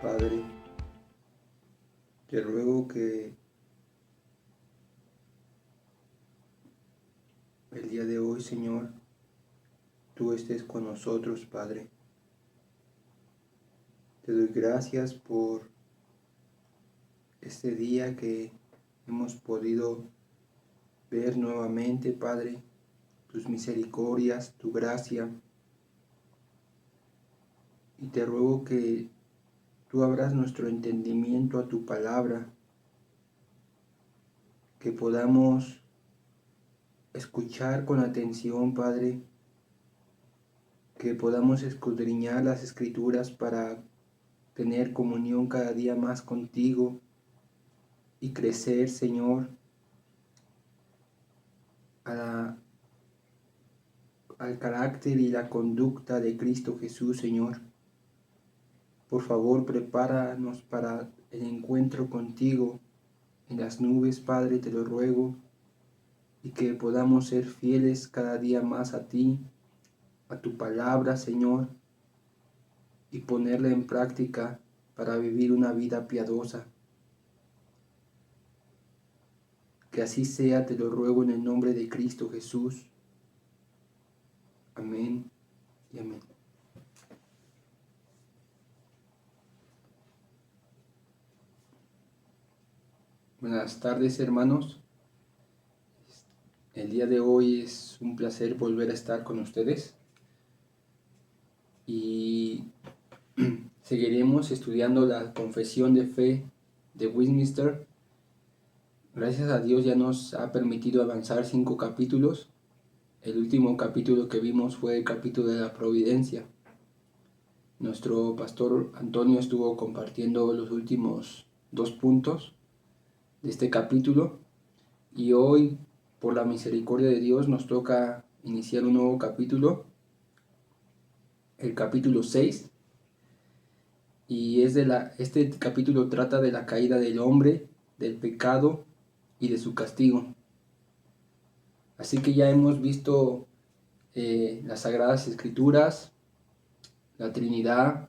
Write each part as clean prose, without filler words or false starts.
Padre, te ruego que el día de hoy, Señor, tú estés con nosotros, Padre. Te doy gracias por este día que hemos podido ver nuevamente, Padre, tus misericordias, tu gracia. Y te ruego que tú abras nuestro entendimiento a tu palabra, que podamos escuchar con atención, Padre, que podamos escudriñar las Escrituras para tener comunión cada día más contigo y crecer, Señor, al carácter y la conducta de Cristo Jesús, Señor. Por favor, prepáranos para el encuentro contigo en las nubes, Padre, te lo ruego, y que podamos ser fieles cada día más a ti, a tu palabra, Señor, y ponerla en práctica para vivir una vida piadosa. Que así sea, te lo ruego en el nombre de Cristo Jesús. Amén y amén. Buenas tardes, hermanos. El día de hoy es un placer volver a estar con ustedes y seguiremos estudiando la Confesión de Fe de Westminster. Gracias a Dios ya nos ha permitido avanzar 5 capítulos. El último capítulo que vimos fue el capítulo de la Providencia. Nuestro pastor Antonio estuvo compartiendo los últimos 2 puntos de este capítulo y hoy, por la misericordia de Dios, nos toca iniciar un nuevo capítulo, el capítulo 6, y este capítulo trata de la caída del hombre, del pecado y de su castigo. Así que ya hemos visto las Sagradas Escrituras, la Trinidad,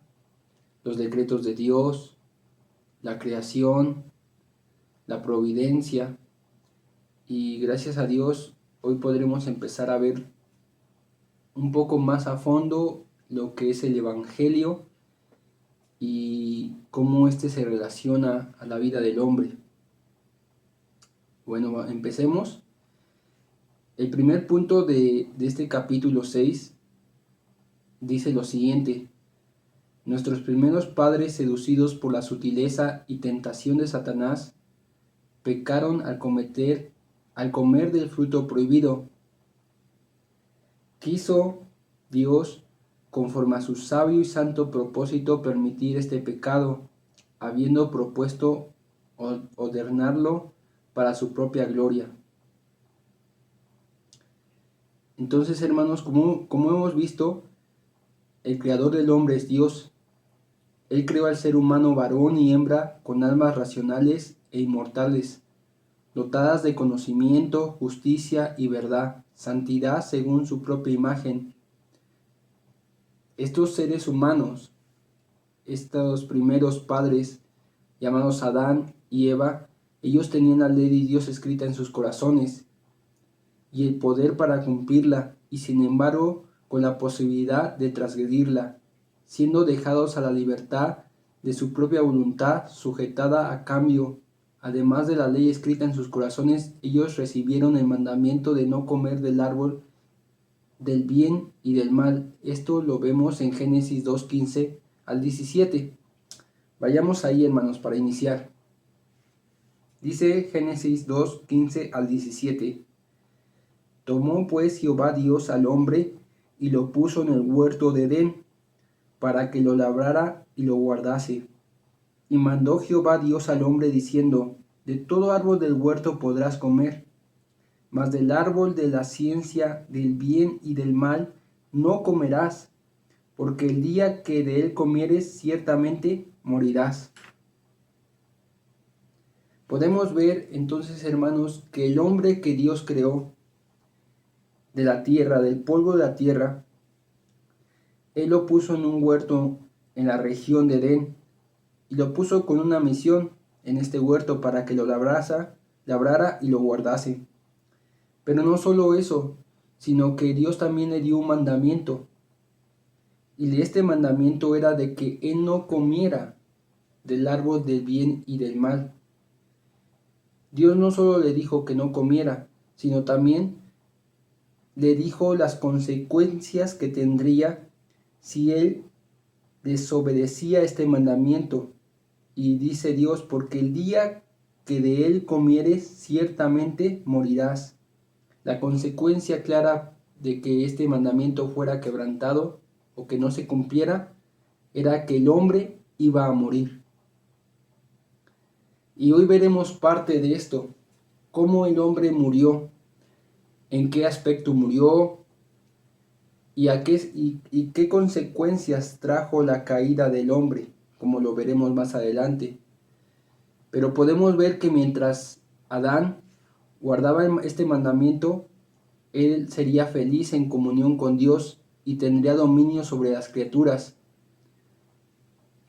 los decretos de Dios, la creación, la providencia, y gracias a Dios hoy podremos empezar a ver un poco más a fondo lo que es el Evangelio y cómo éste se relaciona a la vida del hombre. Bueno, empecemos. El primer punto de este capítulo 6 dice lo siguiente: nuestros primeros padres, seducidos por la sutileza y tentación de Satanás, pecaron al comer del fruto prohibido. Quiso Dios, conforme a su sabio y santo propósito, permitir este pecado, habiendo propuesto ordenarlo para su propia gloria. Entonces, hermanos, como hemos visto, el creador del hombre es Dios. Él creó al ser humano varón y hembra con almas racionales e inmortales, dotadas de conocimiento, justicia y verdad, santidad según su propia imagen. Estos seres humanos, estos primeros padres, llamados Adán y Eva, ellos tenían la ley de Dios escrita en sus corazones y el poder para cumplirla, y sin embargo con la posibilidad de transgredirla, siendo dejados a la libertad de su propia voluntad, sujetada a cambio. Además de la ley escrita en sus corazones, ellos recibieron el mandamiento de no comer del árbol del bien y del mal. Esto lo vemos en Génesis 2:15 al 17. Vayamos ahí, hermanos, para iniciar. Dice Génesis 2:15 al 17. Tomó pues Jehová Dios al hombre y lo puso en el huerto de Edén, para que lo labrara y lo guardase. Y mandó Jehová Dios al hombre diciendo: de todo árbol del huerto podrás comer, mas del árbol de la ciencia del bien y del mal no comerás, porque el día que de él comieres ciertamente morirás. Podemos ver entonces, hermanos, que el hombre que Dios creó de la tierra, del polvo de la tierra, Él lo puso en un huerto en la región de Edén. y lo puso con una misión en este huerto para que lo labrara y lo guardase. Pero no solo eso, sino que Dios también le dio un mandamiento. Y este mandamiento era de que él no comiera del árbol del bien y del mal. Dios no solo le dijo que no comiera, sino también le dijo las consecuencias que tendría si él desobedecía este mandamiento. Y dice Dios, porque el día que de él comieres, ciertamente morirás. La consecuencia clara de que este mandamiento fuera quebrantado o que no se cumpliera era que el hombre iba a morir. Y hoy veremos parte de esto, cómo el hombre murió, en qué aspecto murió y qué consecuencias trajo la caída del hombre, como lo veremos más adelante. Pero podemos ver que mientras Adán guardaba este mandamiento, él sería feliz en comunión con Dios y tendría dominio sobre las criaturas.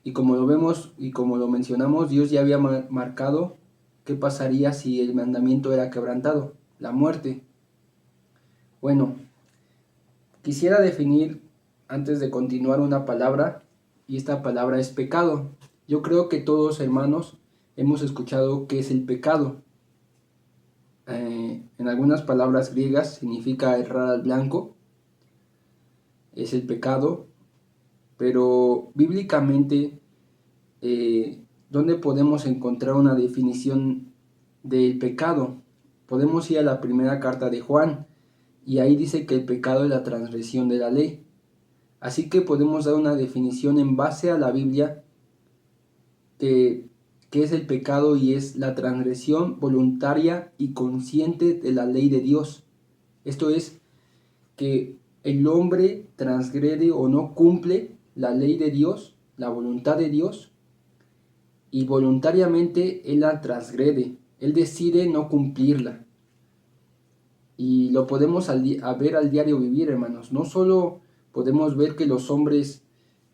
Y como lo vemos y como lo mencionamos, Dios ya había marcado qué pasaría si el mandamiento era quebrantado, la muerte. Bueno, quisiera definir antes de continuar una palabra, y esta palabra es pecado. Yo creo que todos, hermanos, hemos escuchado qué es el pecado. En algunas palabras griegas significa errar al blanco, es el pecado, pero bíblicamente, ¿dónde podemos encontrar una definición del pecado? Podemos ir a la primera carta de Juan, y ahí dice que el pecado es la transgresión de la ley. Así que podemos dar una definición en base a la Biblia que es el pecado, y es la transgresión voluntaria y consciente de la ley de Dios. Esto es que el hombre transgrede o no cumple la ley de Dios, la voluntad de Dios, y voluntariamente él la transgrede, él decide no cumplirla. Y lo podemos ver al diario vivir, hermanos. No solo podemos ver que los hombres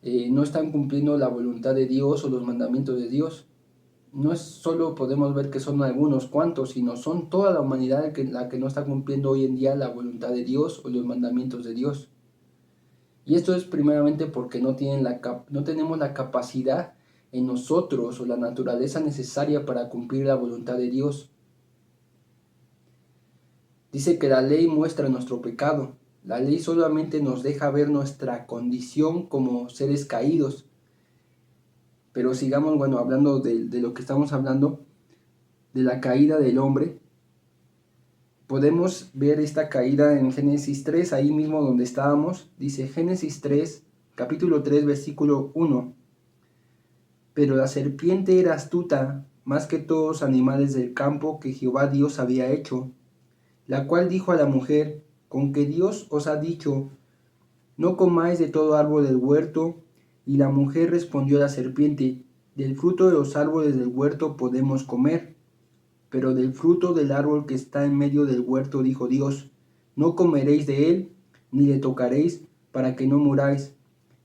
no están cumpliendo la voluntad de Dios o los mandamientos de Dios. No es solo podemos ver que son algunos cuantos, sino son toda la humanidad la que no está cumpliendo hoy en día la voluntad de Dios o los mandamientos de Dios. Y esto es primeramente porque no tenemos la capacidad en nosotros o la naturaleza necesaria para cumplir la voluntad de Dios. Dice que la ley muestra nuestro pecado. La ley solamente nos deja ver nuestra condición como seres caídos. Pero sigamos, hablando de lo que estamos hablando, de la caída del hombre. Podemos ver esta caída en Génesis 3, ahí mismo donde estábamos. Dice Génesis 3, capítulo 3, versículo 1. Pero la serpiente era astuta más que todos los animales del campo que Jehová Dios había hecho, la cual dijo a la mujer, con que Dios os ha dicho, no comáis de todo árbol del huerto. Y la mujer respondió a la serpiente, del fruto de los árboles del huerto podemos comer, pero del fruto del árbol que está en medio del huerto dijo Dios, no comeréis de él, ni le tocaréis, para que no muráis.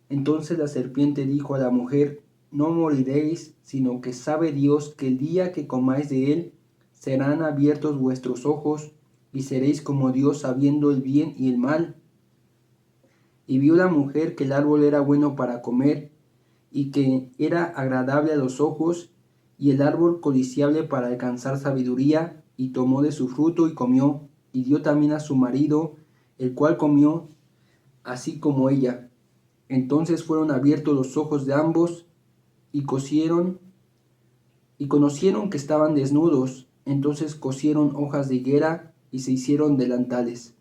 Entonces la serpiente dijo a la mujer, no moriréis, sino que sabe Dios que el día que comáis de él, serán abiertos vuestros ojos, y seréis como Dios sabiendo el bien y el mal. Y vio la mujer que el árbol era bueno para comer, y que era agradable a los ojos, y el árbol codiciable para alcanzar sabiduría, y tomó de su fruto y comió, y dio también a su marido, el cual comió, así como ella. Entonces fueron abiertos los ojos de ambos, y conocieron que estaban desnudos. Entonces cosieron hojas de higuera y se hicieron delantales.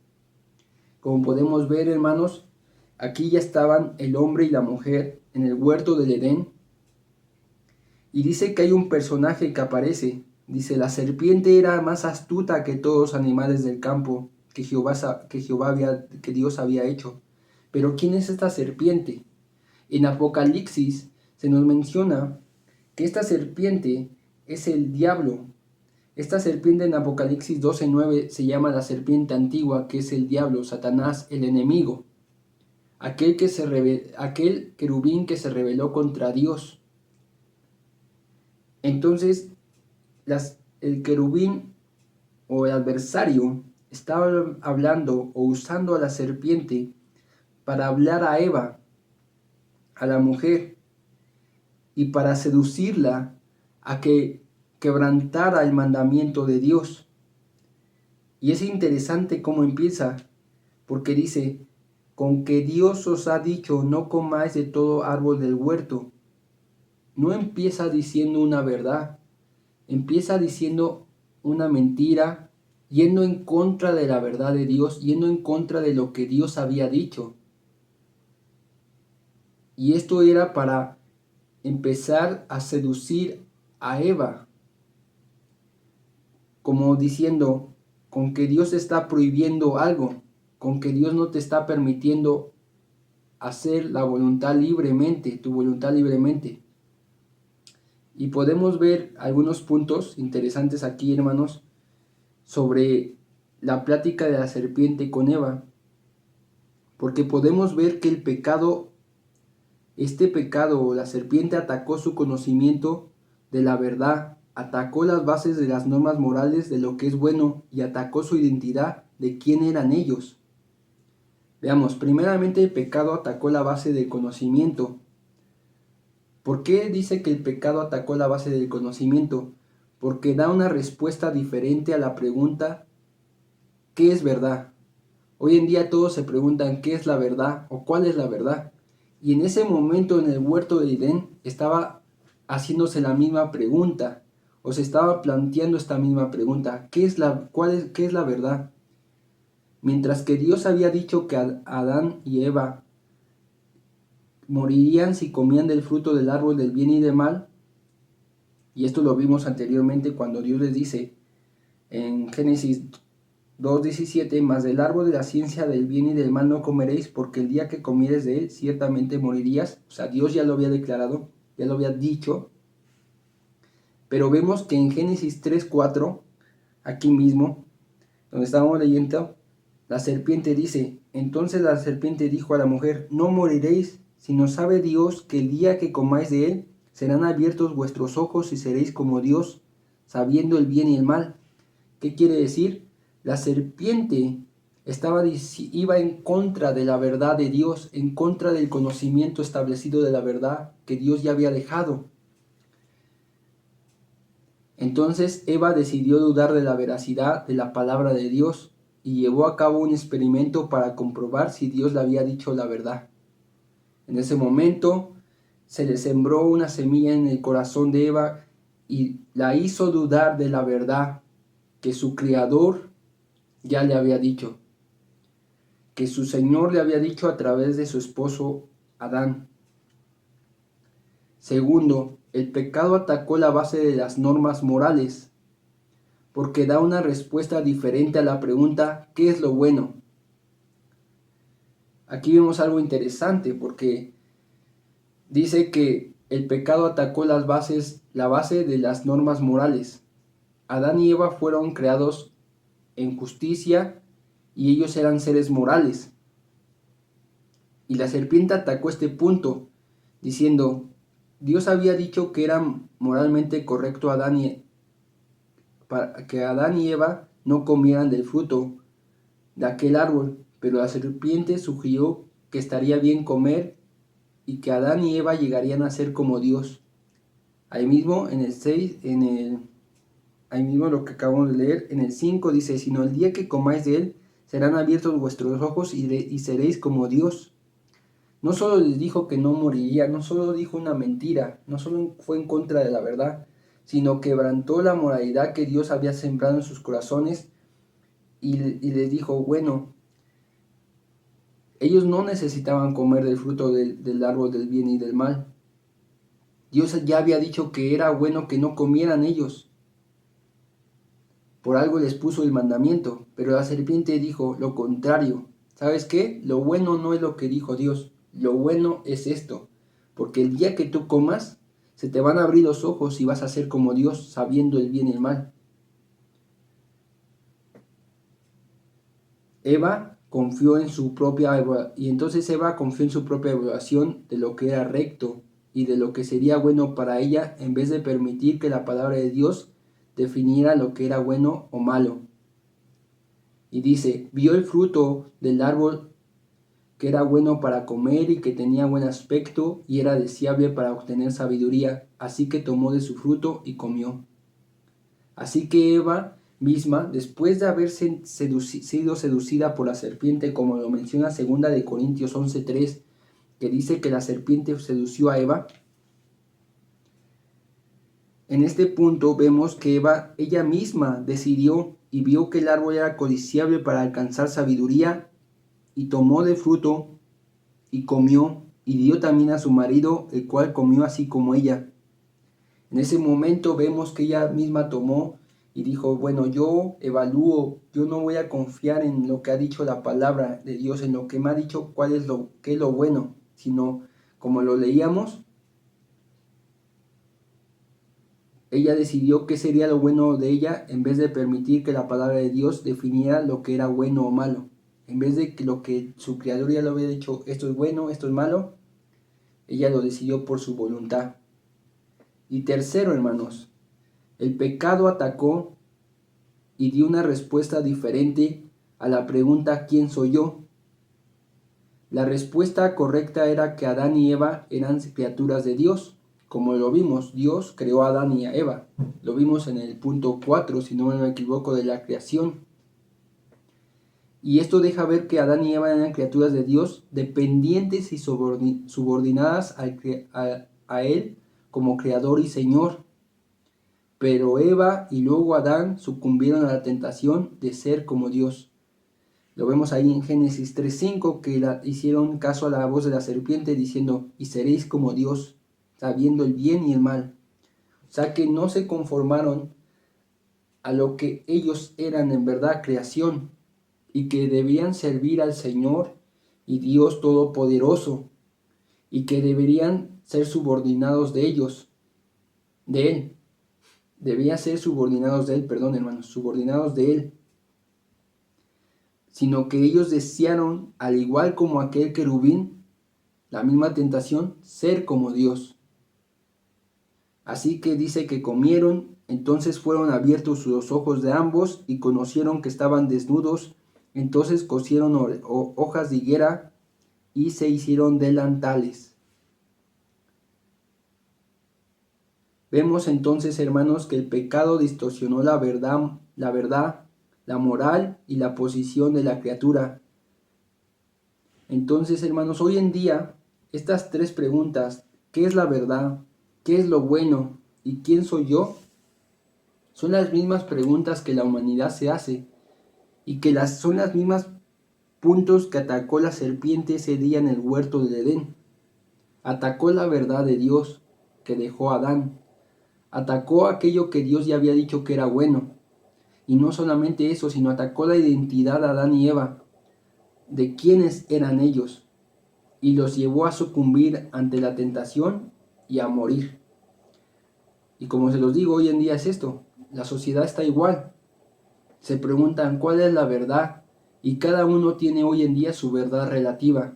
Como podemos ver, hermanos, aquí ya estaban el hombre y la mujer en el huerto del Edén. Y dice que hay un personaje que aparece. Dice, la serpiente era más astuta que todos los animales del campo que Dios había hecho. Pero ¿quién es esta serpiente? En Apocalipsis se nos menciona que esta serpiente es el diablo. Esta serpiente en Apocalipsis 12:9 se llama la serpiente antigua, que es el diablo, Satanás, el enemigo. Aquel querubín que se rebeló contra Dios. Entonces el querubín o el adversario estaba hablando o usando a la serpiente para hablar a Eva, a la mujer, y para seducirla a que quebrantara el mandamiento de Dios. Y es interesante cómo empieza, porque dice, con que Dios os ha dicho no comáis de todo árbol del huerto. No empieza diciendo una verdad, empieza diciendo una mentira, yendo en contra de la verdad de Dios, yendo en contra de lo que Dios había dicho. Y esto era para empezar a seducir a Eva, como diciendo, con que Dios está prohibiendo algo, con que Dios no te está permitiendo hacer la voluntad libremente, tu voluntad libremente. Y podemos ver algunos puntos interesantes aquí, hermanos, sobre la plática de la serpiente con Eva, porque podemos ver que este pecado, la serpiente atacó su conocimiento de la verdad, atacó las bases de las normas morales de lo que es bueno y atacó su identidad de quién eran ellos. Veamos, primeramente el pecado atacó la base del conocimiento. ¿Por qué dice que el pecado atacó la base del conocimiento? Porque da una respuesta diferente a la pregunta ¿qué es verdad? Hoy en día todos se preguntan ¿qué es la verdad? O ¿cuál es la verdad? Y en ese momento en el huerto de Edén estaba haciéndose la misma pregunta, o se estaba planteando esta misma pregunta, ¿qué es la verdad? Mientras que Dios había dicho que Adán y Eva morirían si comían del fruto del árbol del bien y del mal, y esto lo vimos anteriormente cuando Dios les dice en Génesis 2:17, mas del árbol de la ciencia del bien y del mal no comeréis, porque el día que comieres de él ciertamente morirías. O sea, Dios ya lo había declarado, ya lo había dicho. Pero vemos que en Génesis 3:4, aquí mismo, donde estábamos leyendo, la serpiente dice, entonces la serpiente dijo a la mujer, no moriréis, sino sabe Dios que el día que comáis de él, serán abiertos vuestros ojos y seréis como Dios, sabiendo el bien y el mal. ¿Qué quiere decir? La serpiente iba en contra de la verdad de Dios, en contra del conocimiento establecido de la verdad que Dios ya había dejado. Entonces Eva decidió dudar de la veracidad de la palabra de Dios y llevó a cabo un experimento para comprobar si Dios le había dicho la verdad. En ese momento se le sembró una semilla en el corazón de Eva y la hizo dudar de la verdad que su Creador ya le había dicho, que su Señor le había dicho a través de su esposo Adán. Segundo, el pecado atacó la base de las normas morales, porque da una respuesta diferente a la pregunta ¿qué es lo bueno? Aquí vemos algo interesante, porque dice que el pecado atacó la base de las normas morales. Adán y Eva fueron creados en justicia y ellos eran seres morales. Y la serpiente atacó este punto, diciendo, Dios había dicho que era moralmente correcto que Adán y Eva no comieran del fruto de aquel árbol, pero la serpiente sugirió que estaría bien comer y que Adán y Eva llegarían a ser como Dios. Ahí mismo en el 6, ahí mismo lo que acabamos de leer, en el 5 dice, sino el día que comáis de él, serán abiertos vuestros ojos y seréis como Dios. No solo les dijo que no moriría, no solo dijo una mentira, no solo fue en contra de la verdad, sino quebrantó la moralidad que Dios había sembrado en sus corazones y les dijo, bueno, ellos no necesitaban comer del fruto del árbol del bien y del mal. Dios ya había dicho que era bueno que no comieran ellos. Por algo les puso el mandamiento, pero la serpiente dijo lo contrario. ¿Sabes qué? Lo bueno no es lo que dijo Dios, lo bueno es esto, porque el día que tú comas, se te van a abrir los ojos y vas a ser como Dios, sabiendo el bien y el mal. Eva confió en su propia y entonces Eva confió en su propia evaluación de lo que era recto y de lo que sería bueno para ella, en vez de permitir que la palabra de Dios definiera lo que era bueno o malo. Y dice, vio el fruto del árbol que era bueno para comer y que tenía buen aspecto y era deseable para obtener sabiduría, así que tomó de su fruto y comió. Así que Eva misma, después de haber sido seducida por la serpiente, como lo menciona 2 de Corintios 11:3, que dice que la serpiente sedució a Eva, en este punto vemos que Eva, ella misma decidió y vio que el árbol era codiciable para alcanzar sabiduría y tomó de fruto y comió y dio también a su marido, el cual comió así como ella. En ese momento vemos que ella misma tomó y dijo, bueno, yo evalúo, yo no voy a confiar en lo que ha dicho la palabra de Dios, en lo que me ha dicho qué es lo bueno, sino como lo leíamos, ella decidió qué sería lo bueno de ella en vez de permitir que la palabra de Dios definiera lo que era bueno o malo. En vez de que lo que su creador ya le había dicho, esto es bueno, esto es malo, ella lo decidió por su voluntad. Y tercero, hermanos, el pecado atacó y dio una respuesta diferente a la pregunta ¿quién soy yo? La respuesta correcta era que Adán y Eva eran criaturas de Dios. Como lo vimos, Dios creó a Adán y a Eva. Lo vimos en el punto 4, si no me equivoco, de la creación. Y esto deja ver que Adán y Eva eran criaturas de Dios, dependientes y subordinadas a Él como Creador y Señor. Pero Eva y luego Adán sucumbieron a la tentación de ser como Dios. Lo vemos ahí en Génesis 3:5, que hicieron caso a la voz de la serpiente diciendo, y seréis como Dios, sabiendo el bien y el mal. O sea que no se conformaron a lo que ellos eran en verdad, creación, y que debían servir al Señor y Dios Todopoderoso, y que deberían ser subordinados de Él. Debían ser subordinados de Él, perdón hermanos, subordinados de Él. Sino que ellos desearon, al igual como aquel querubín, la misma tentación, ser como Dios. Así que dice que comieron, entonces fueron abiertos los ojos de ambos y conocieron que estaban desnudos, entonces cosieron hojas de higuera y se hicieron delantales. Vemos entonces, hermanos, que el pecado distorsionó la verdad, la moral y la posición de la criatura. Entonces, hermanos, hoy en día, estas tres preguntas, ¿qué es la verdad? ¿Qué es lo bueno? ¿Y quién soy yo? Son las mismas preguntas que la humanidad se hace y que son las mismas puntos que atacó la serpiente ese día en el huerto del Edén. Atacó la verdad de Dios que dejó a Adán. Atacó aquello que Dios ya había dicho que era bueno. Y no solamente eso, sino atacó la identidad de Adán y Eva, de quiénes eran ellos, y los llevó a sucumbir ante la tentación y a morir. Y como se los digo, hoy en día es esto, la sociedad está igual. Se preguntan cuál es la verdad, y cada uno tiene hoy en día su verdad relativa.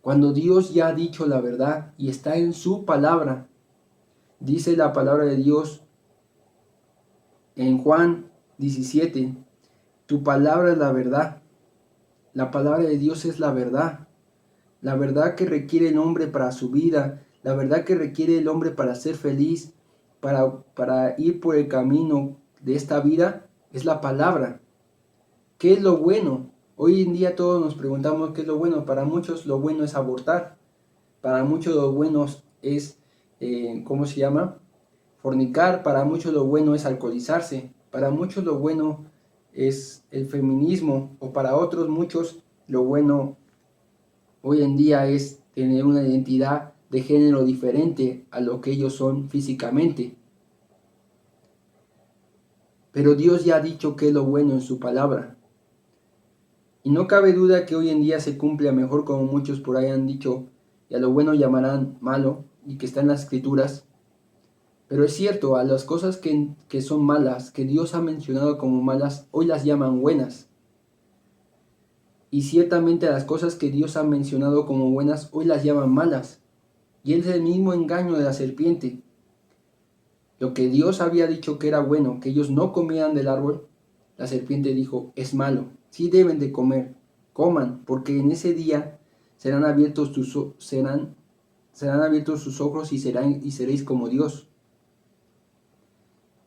Cuando Dios ya ha dicho la verdad y está en su palabra, dice la palabra de Dios en Juan 17, tu palabra es la verdad. La palabra de Dios es la verdad que requiere el hombre para su vida, la verdad que requiere el hombre para ser feliz, para ir por el camino de esta vida, es la palabra. ¿Qué es lo bueno? Hoy en día todos nos preguntamos qué es lo bueno. Para muchos lo bueno es abortar. Para muchos lo bueno es, ¿cómo se llama? Fornicar. Para muchos lo bueno es alcoholizarse. Para muchos lo bueno es el feminismo. O para otros muchos lo bueno hoy en día es tener una identidad de género diferente a lo que ellos son físicamente. Pero Dios ya ha dicho que es lo bueno en su palabra. Y no cabe duda que hoy en día se cumple a mejor, como muchos por ahí han dicho, y a lo bueno llamarán malo, y que está en las escrituras. Pero es cierto, a las cosas que son malas, que Dios ha mencionado como malas, hoy las llaman buenas. Y ciertamente a las cosas que Dios ha mencionado como buenas, hoy las llaman malas. Y es el mismo engaño de la serpiente. Lo que Dios había dicho que era bueno, que ellos no comieran del árbol, la serpiente dijo, es malo, sí deben de comer, coman, porque en ese día serán abiertos serán abiertos sus ojos y seréis como Dios.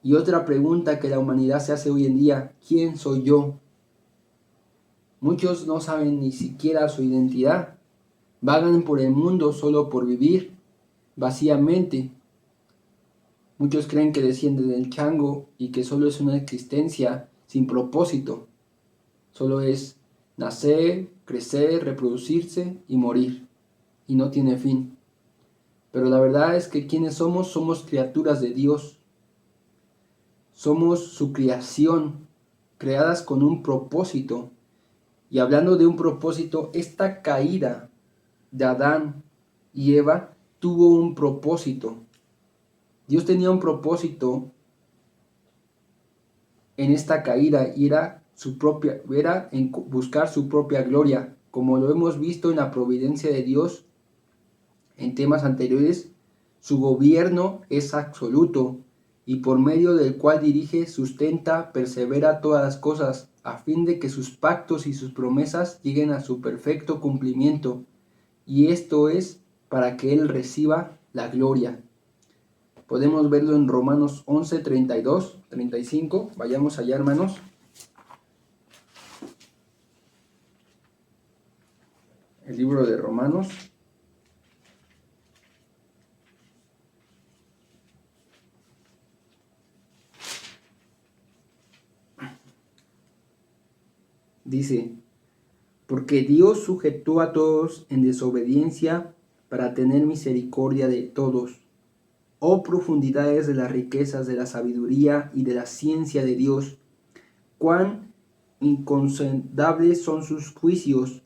Y otra pregunta que la humanidad se hace hoy en día, ¿quién soy yo? Muchos no saben ni siquiera su identidad, vagan por el mundo solo por vivir, vacíamente. Muchos creen que descienden del chango y que solo es una existencia sin propósito. Solo es nacer, crecer, reproducirse y morir. Y no tiene fin. Pero la verdad es que quienes somos criaturas de Dios. Somos su creación, creadas con un propósito. Y hablando de un propósito, esta caída de Adán y Eva tuvo un propósito. Dios tenía un propósito en esta caída y era en buscar su propia gloria, como lo hemos visto en la providencia de Dios en temas anteriores. Su gobierno es absoluto y por medio del cual dirige, sustenta, persevera todas las cosas, a fin de que sus pactos y sus promesas lleguen a su perfecto cumplimiento, y esto es para que Él reciba la gloria. Podemos verlo en Romanos 11, 32, 35. Vayamos allá, hermanos. El libro de Romanos. Dice, porque Dios sujetó a todos en desobediencia para tener misericordia de todos. Oh profundidades de las riquezas de la sabiduría y de la ciencia de Dios, cuán inconcebibles son sus juicios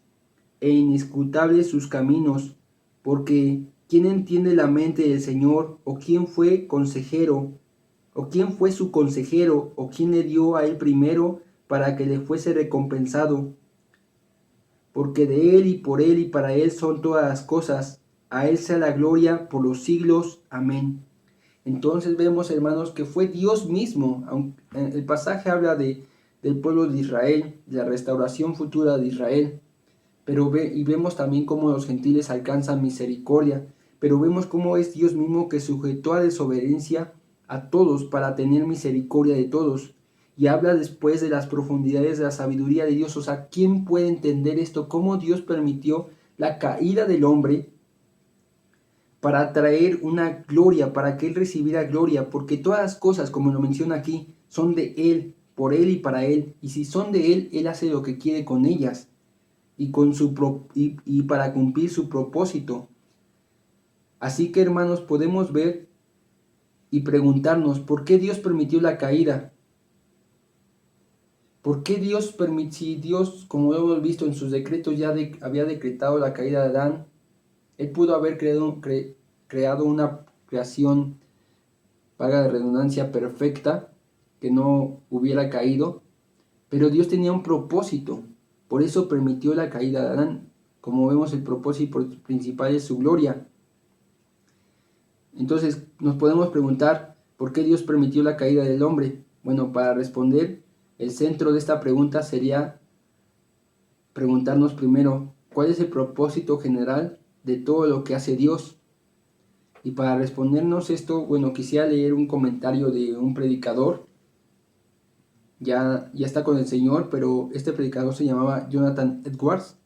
e inescrutables sus caminos, porque ¿quién entiende la mente del Señor? ¿O quién fue consejero? ¿O quién fue su consejero? ¿O quién le dio a él primero para que le fuese recompensado? Porque de él y para él son todas las cosas, a él sea la gloria por los siglos. Amén. Entonces vemos, hermanos, que fue Dios mismo. El pasaje habla del pueblo de Israel, de la restauración futura de Israel, pero vemos también cómo los gentiles alcanzan misericordia, pero vemos cómo es Dios mismo que sujetó a desobediencia a todos para tener misericordia de todos. Y habla después de las profundidades de la sabiduría de Dios. O sea, ¿quién puede entender esto? ¿Cómo Dios permitió la caída del hombre para traer una gloria, para que Él recibiera gloria? Porque todas las cosas, como lo menciona aquí, son de Él, por Él y para Él. Y si son de Él, Él hace lo que quiere con ellas y para cumplir su propósito. Así que, hermanos, podemos ver y preguntarnos, ¿por qué Dios permitió la caída? ¿Por qué Dios permitió, si Dios, como hemos visto en sus decretos, ya había decretado la caída de Adán? Él pudo haber creado una creación, para la redundancia, perfecta, que no hubiera caído, pero Dios tenía un propósito, por eso permitió la caída de Adán. Como vemos, el propósito principal es su gloria. Entonces nos podemos preguntar, ¿por qué Dios permitió la caída del hombre? Bueno, para responder, el centro de esta pregunta sería preguntarnos primero, ¿cuál es el propósito general de todo lo que hace Dios? Y para respondernos esto, bueno, quisiera leer un comentario de un predicador. Ya está con el Señor, pero este predicador se llamaba Jonathan Edwards.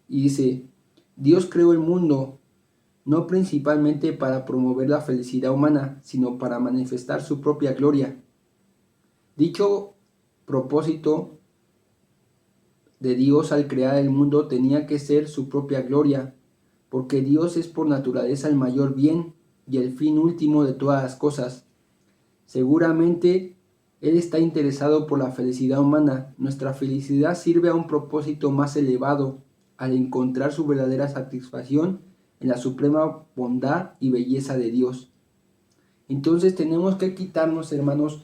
Y dice, Dios creó el mundo no principalmente para promover la felicidad humana, sino para manifestar su propia gloria. Dicho propósito de Dios al crear el mundo tenía que ser su propia gloria, porque Dios es por naturaleza el mayor bien y el fin último de todas las cosas. Seguramente Él está interesado por la felicidad humana. Nuestra felicidad sirve a un propósito más elevado, al encontrar su verdadera satisfacción en la suprema bondad y belleza de Dios. Entonces tenemos que quitarnos, hermanos,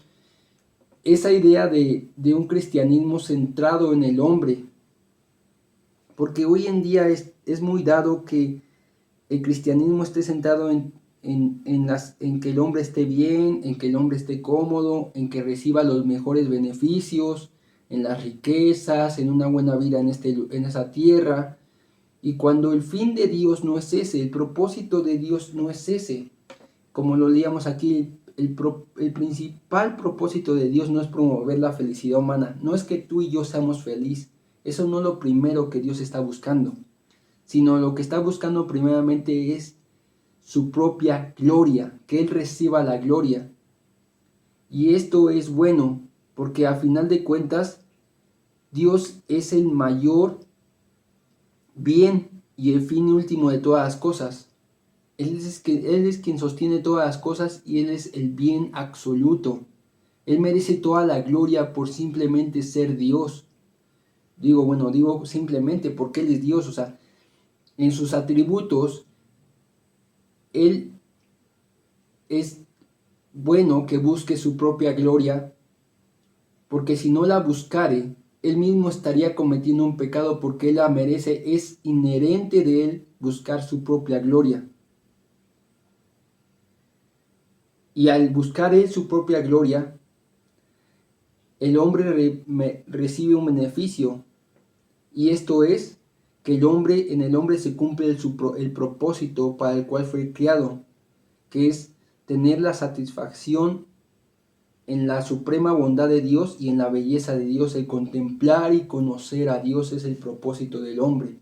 esa idea de un cristianismo centrado en el hombre, porque hoy en día es muy dado que el cristianismo esté centrado en que el hombre esté bien, en que el hombre esté cómodo, en que reciba los mejores beneficios, en las riquezas, en una buena vida en esa tierra. Y cuando el fin de Dios no es ese, el propósito de Dios no es ese, como lo leíamos aquí, el principal propósito de Dios no es promover la felicidad humana, no es que tú y yo seamos felices, eso no es lo primero que Dios está buscando, sino lo que está buscando primeramente es su propia gloria, que Él reciba la gloria. Y esto es bueno, porque a final de cuentas, Dios es el mayor bien y el fin último de todas las cosas. Él es quien sostiene todas las cosas y Él es el bien absoluto. Él merece toda la gloria por simplemente ser Dios. Digo simplemente porque Él es Dios, o sea, en sus atributos, Él es bueno que busque su propia gloria, porque si no la buscare, Él mismo estaría cometiendo un pecado porque Él la merece, es inherente de Él buscar su propia gloria. Y al buscar Él su propia gloria, el hombre recibe un beneficio, y esto es que en el hombre se cumple el propósito para el cual fue criado, que es tener la satisfacción en la suprema bondad de Dios y en la belleza de Dios. El contemplar y conocer a Dios es el propósito del hombre.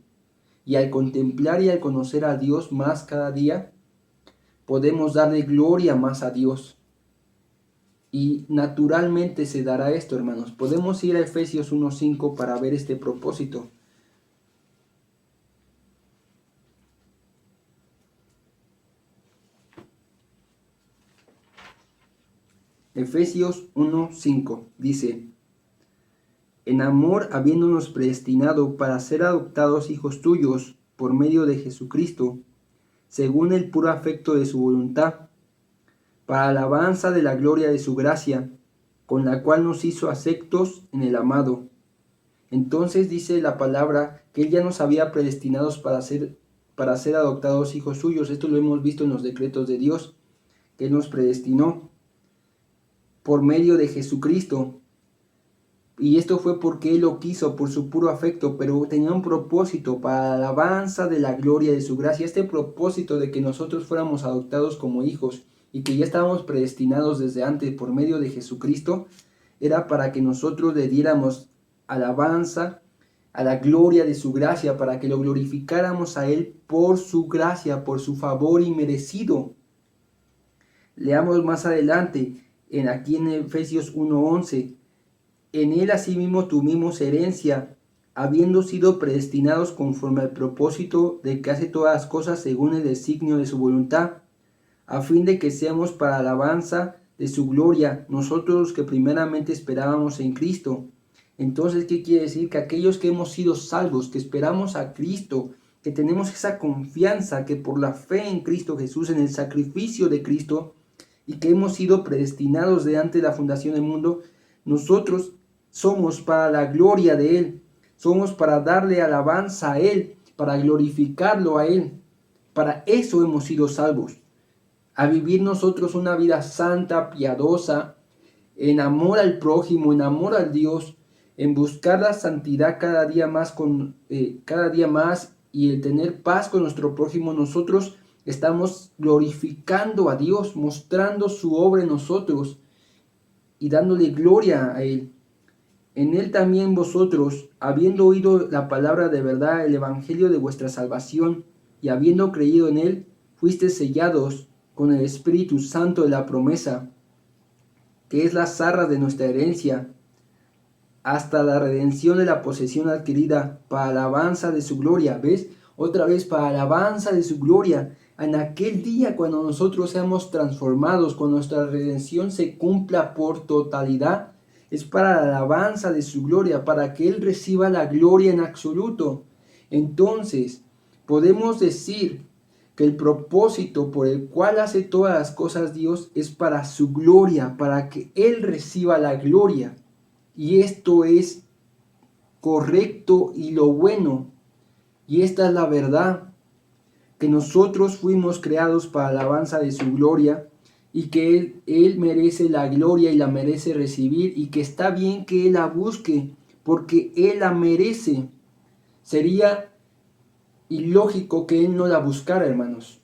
Y al contemplar y al conocer a Dios más cada día, podemos darle gloria más a Dios. Y naturalmente se dará esto, hermanos. Podemos ir a Efesios 1:5 para ver este propósito. Efesios 1:5 dice: en amor habiéndonos predestinado para ser adoptados hijos tuyos por medio de Jesucristo, según el puro afecto de su voluntad, para alabanza de la gloria de su gracia, con la cual nos hizo aceptos en el amado. Entonces dice la palabra que Él ya nos había predestinados para ser adoptados hijos suyos. Esto lo hemos visto en los decretos de Dios, que Él nos predestinó por medio de Jesucristo. Y esto fue porque Él lo quiso, por su puro afecto, pero tenía un propósito para la alabanza de la gloria de su gracia. Este propósito de que nosotros fuéramos adoptados como hijos y que ya estábamos predestinados desde antes por medio de Jesucristo, era para que nosotros le diéramos alabanza a la gloria de su gracia, para que lo glorificáramos a Él por su gracia, por su favor inmerecido. Leamos más adelante, aquí en Efesios 1:11. En Él asimismo tuvimos herencia, habiendo sido predestinados conforme al propósito de que hace todas las cosas según el designio de su voluntad, a fin de que seamos para alabanza de su gloria, nosotros los que primeramente esperábamos en Cristo. Entonces, ¿qué quiere decir? Que aquellos que hemos sido salvos, que esperamos a Cristo, que tenemos esa confianza que por la fe en Cristo Jesús, en el sacrificio de Cristo, y que hemos sido predestinados de antes de la fundación del mundo, nosotros somos para la gloria de Él, somos para darle alabanza a Él, para glorificarlo a Él. Para eso hemos sido salvos, a vivir nosotros una vida santa, piadosa, en amor al prójimo, en amor al Dios, en buscar la santidad cada día más y el tener paz con nuestro prójimo. Nosotros estamos glorificando a Dios, mostrando su obra en nosotros y dándole gloria a Él. En Él también vosotros, habiendo oído la palabra de verdad, el evangelio de vuestra salvación, y habiendo creído en Él, fuisteis sellados con el Espíritu Santo de la promesa, que es la zarra de nuestra herencia, hasta la redención de la posesión adquirida, para alabanza de su gloria. ¿Ves? Otra vez, para alabanza de su gloria. En aquel día cuando nosotros seamos transformados, cuando nuestra redención se cumpla por totalidad, es para la alabanza de su gloria, para que Él reciba la gloria en absoluto. Entonces, podemos decir que el propósito por el cual hace todas las cosas Dios es para su gloria, para que Él reciba la gloria. Y esto es correcto y lo bueno. Y esta es la verdad. que nosotros fuimos creados para la alabanza de su gloria y que él merece la gloria y la merece recibir y que está bien que Él la busque porque Él la merece. Sería ilógico que Él no la buscara, hermanos.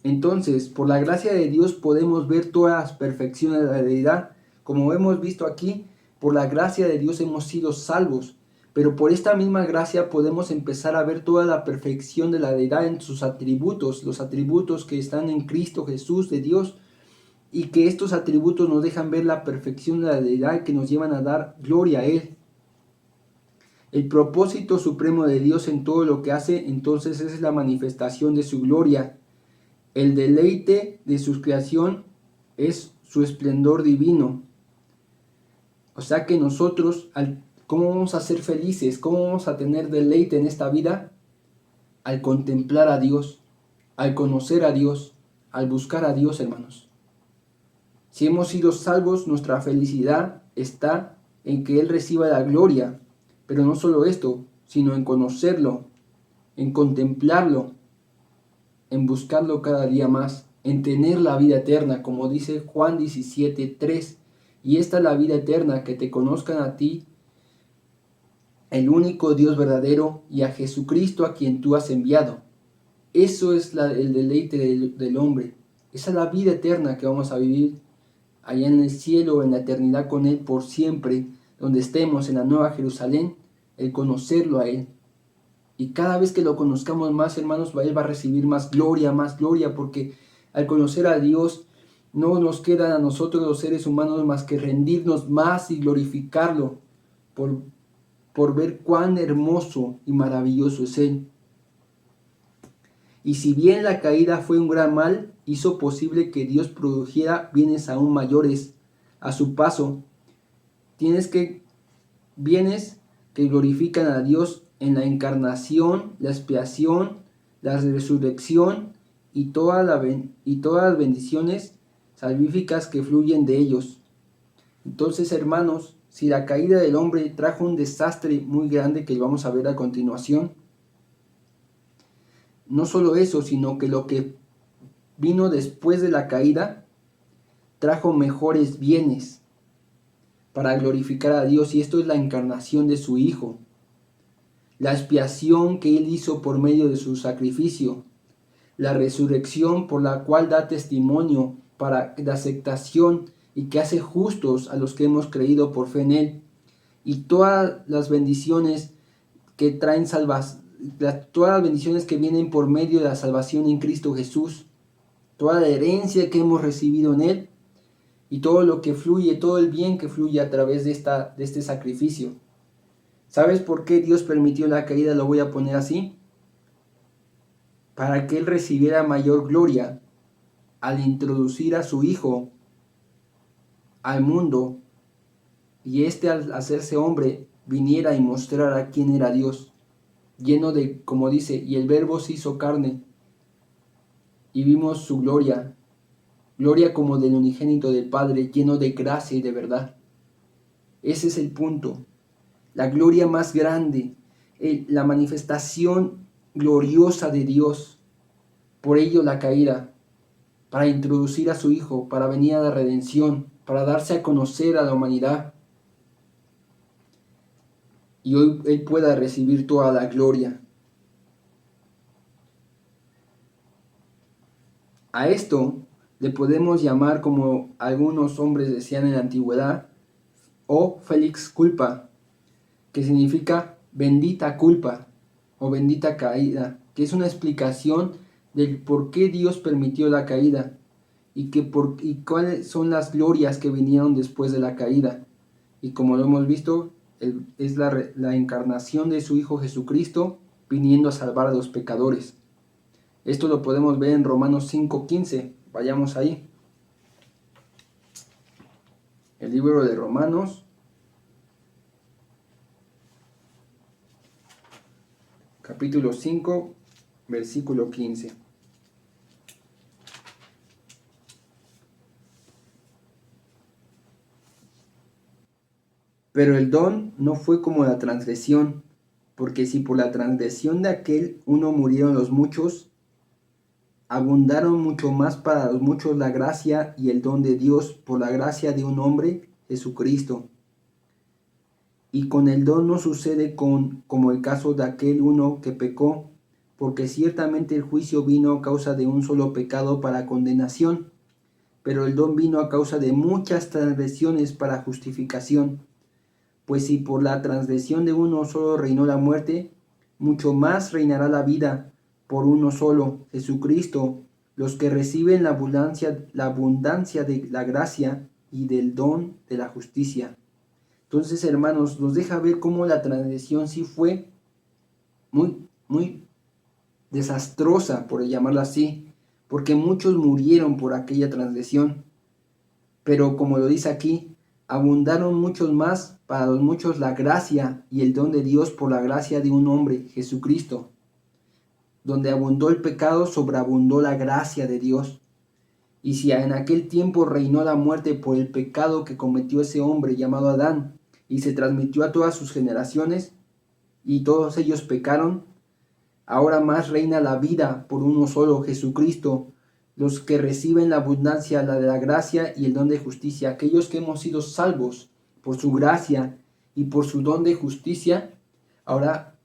Entonces, por la gracia de Dios podemos ver todas las perfecciones de la deidad. Como hemos visto aquí, por la gracia de Dios hemos sido salvos. Pero por esta misma gracia podemos empezar a ver toda la perfección de la deidad en sus atributos, los atributos que están en Cristo Jesús de Dios, y que estos atributos nos dejan ver la perfección de la deidad y que nos llevan a dar gloria a Él. El propósito supremo de Dios en todo lo que hace, entonces es la manifestación de su gloria. El deleite de su creación es su esplendor divino. O sea que nosotros, ¿cómo vamos a ser felices? ¿Cómo vamos a tener deleite en esta vida? Al contemplar a Dios, al conocer a Dios, al buscar a Dios, hermanos. Si hemos sido salvos, nuestra felicidad está en que Él reciba la gloria. Pero no solo esto, sino en conocerlo, en contemplarlo, en buscarlo cada día más, en tener la vida eterna, como dice Juan 17:3. Y esta es la vida eterna, que te conozcan a ti, el único Dios verdadero, y a Jesucristo a quien tú has enviado. Eso es el deleite del hombre. Esa es la vida eterna que vamos a vivir allá en el cielo, en la eternidad con Él por siempre, donde estemos en la Nueva Jerusalén, el conocerlo a Él. Y cada vez que lo conozcamos más, hermanos, Él va a recibir más gloria, porque al conocer a Dios no nos queda a nosotros los seres humanos más que rendirnos más y glorificarlo por ver cuán hermoso y maravilloso es Él. Y si bien la caída fue un gran mal, hizo posible que Dios produjera bienes aún mayores a su paso. Bienes que glorifican a Dios en la encarnación, la expiación, la resurrección y todas las bendiciones salvíficas que fluyen de ellos. Entonces, hermanos, si la caída del hombre trajo un desastre muy grande que vamos a ver a continuación, no solo eso, sino que lo que vino después de la caída trajo mejores bienes para glorificar a Dios, y esto es la encarnación de su Hijo, la expiación que Él hizo por medio de su sacrificio, la resurrección por la cual da testimonio para la aceptación y que hace justos a los que hemos creído por fe en Él, y todas las bendiciones que traen todas las bendiciones que vienen por medio de la salvación en Cristo Jesús, toda la herencia que hemos recibido en Él y todo lo que fluye, todo el bien que fluye a través de este sacrificio. ¿Sabes por qué Dios permitió la caída? Lo voy a poner así. Para que Él recibiera mayor gloria al introducir a su Hijo al mundo, y al hacerse hombre viniera y mostrara quién era Dios, lleno de, como dice, y el Verbo se hizo carne y vimos su gloria, gloria como del unigénito del Padre, lleno de gracia y de verdad. Ese es el punto, la gloria más grande, la manifestación gloriosa de Dios. Por ello la caída, para introducir a su Hijo, para venir a la redención, para darse a conocer a la humanidad. Y hoy Él pueda recibir toda la gloria. A esto le podemos llamar, como algunos hombres decían en la antigüedad, o felix culpa, que significa bendita culpa o bendita caída, que es una explicación del por qué Dios permitió la caída y cuáles son las glorias que vinieron después de la caída. Y como lo hemos visto, es la encarnación de su Hijo Jesucristo viniendo a salvar a los pecadores. Esto lo podemos ver en Romanos 5:15. Vayamos ahí. El libro de Romanos, capítulo 5, versículo 15. Pero el don no fue como la transgresión, Porque si por la transgresión de aquel uno murieron los muchos, abundaron mucho más para los muchos la gracia y el don de Dios por la gracia de un hombre, Jesucristo. Y con el don no sucede como el caso de aquel uno que pecó, porque ciertamente el juicio vino a causa de un solo pecado para condenación, pero el don vino a causa de muchas transgresiones para justificación. Pues si por la transgresión de uno solo reinó la muerte, mucho más reinará la vida por uno solo, Jesucristo, los que reciben la abundancia de la gracia y del don de la justicia. Entonces, hermanos, nos deja ver cómo la transgresión sí fue muy desastrosa, por llamarla así, porque muchos murieron por aquella transgresión. Pero como lo dice aquí, abundaron muchos más para los muchos la gracia y el don de Dios por la gracia de un hombre, Jesucristo. Donde abundó el pecado, sobreabundó la gracia de Dios. Y si en aquel tiempo reinó la muerte por el pecado que cometió ese hombre llamado Adán, y se transmitió a todas sus generaciones, y todos ellos pecaron, ahora más reina la vida por uno solo, Jesucristo, los que reciben la abundancia, la de la gracia y el don de justicia, aquellos que hemos sido salvos por su gracia y por su don de justicia, ahora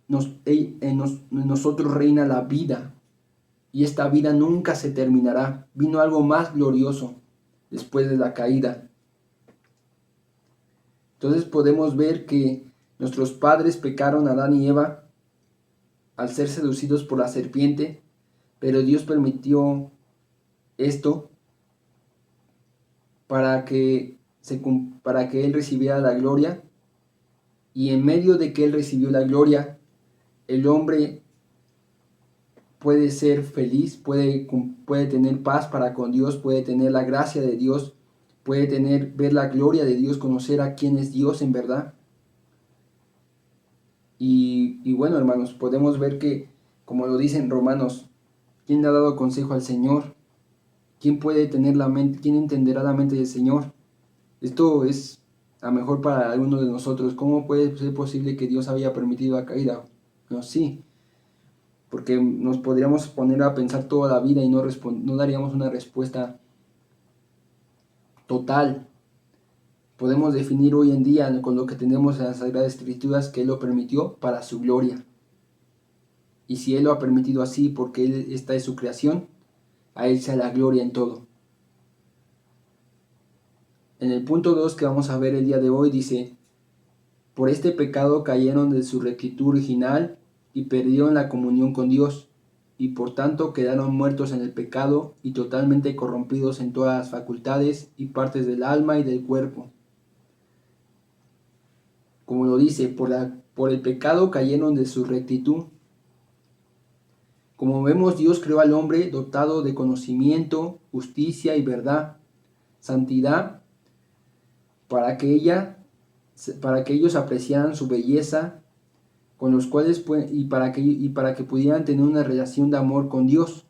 en nosotros reina la vida, y esta vida nunca se terminará. Vino algo más glorioso después de la caída. Entonces podemos ver que nuestros padres pecaron, Adán y Eva, al ser seducidos por la serpiente, pero Dios permitió esto para que Él recibiera la gloria, y en medio de que Él recibió la gloria, el hombre puede ser feliz, puede tener paz para con Dios, puede tener la gracia de Dios, puede ver la gloria de Dios, conocer a quién es Dios en verdad. Y bueno, hermanos, podemos ver que, como lo dicen Romanos, ¿quién le ha dado consejo al Señor? ¿Quién puede tener la mente? ¿Quién entenderá la mente del Señor? Esto es a mejor para algunos de nosotros. ¿Cómo puede ser posible que Dios haya permitido la caída? No, sí, porque nos podríamos poner a pensar toda la vida y no daríamos una respuesta total. Podemos definir hoy en día con lo que tenemos en las Sagradas Escrituras que Él lo permitió para su gloria. Y si Él lo ha permitido así porque esta es su creación, a Él sea la gloria en todo. En el punto 2 que vamos a ver el día de hoy dice: por este pecado cayeron de su rectitud original y perdieron la comunión con Dios, y por tanto quedaron muertos en el pecado y totalmente corrompidos en todas las facultades y partes del alma y del cuerpo. Como lo dice, por el pecado cayeron de su rectitud. Como vemos, Dios creó al hombre dotado de conocimiento, justicia y verdad, santidad, para que ellos apreciaran su belleza, con los cuales para que pudieran tener una relación de amor con Dios.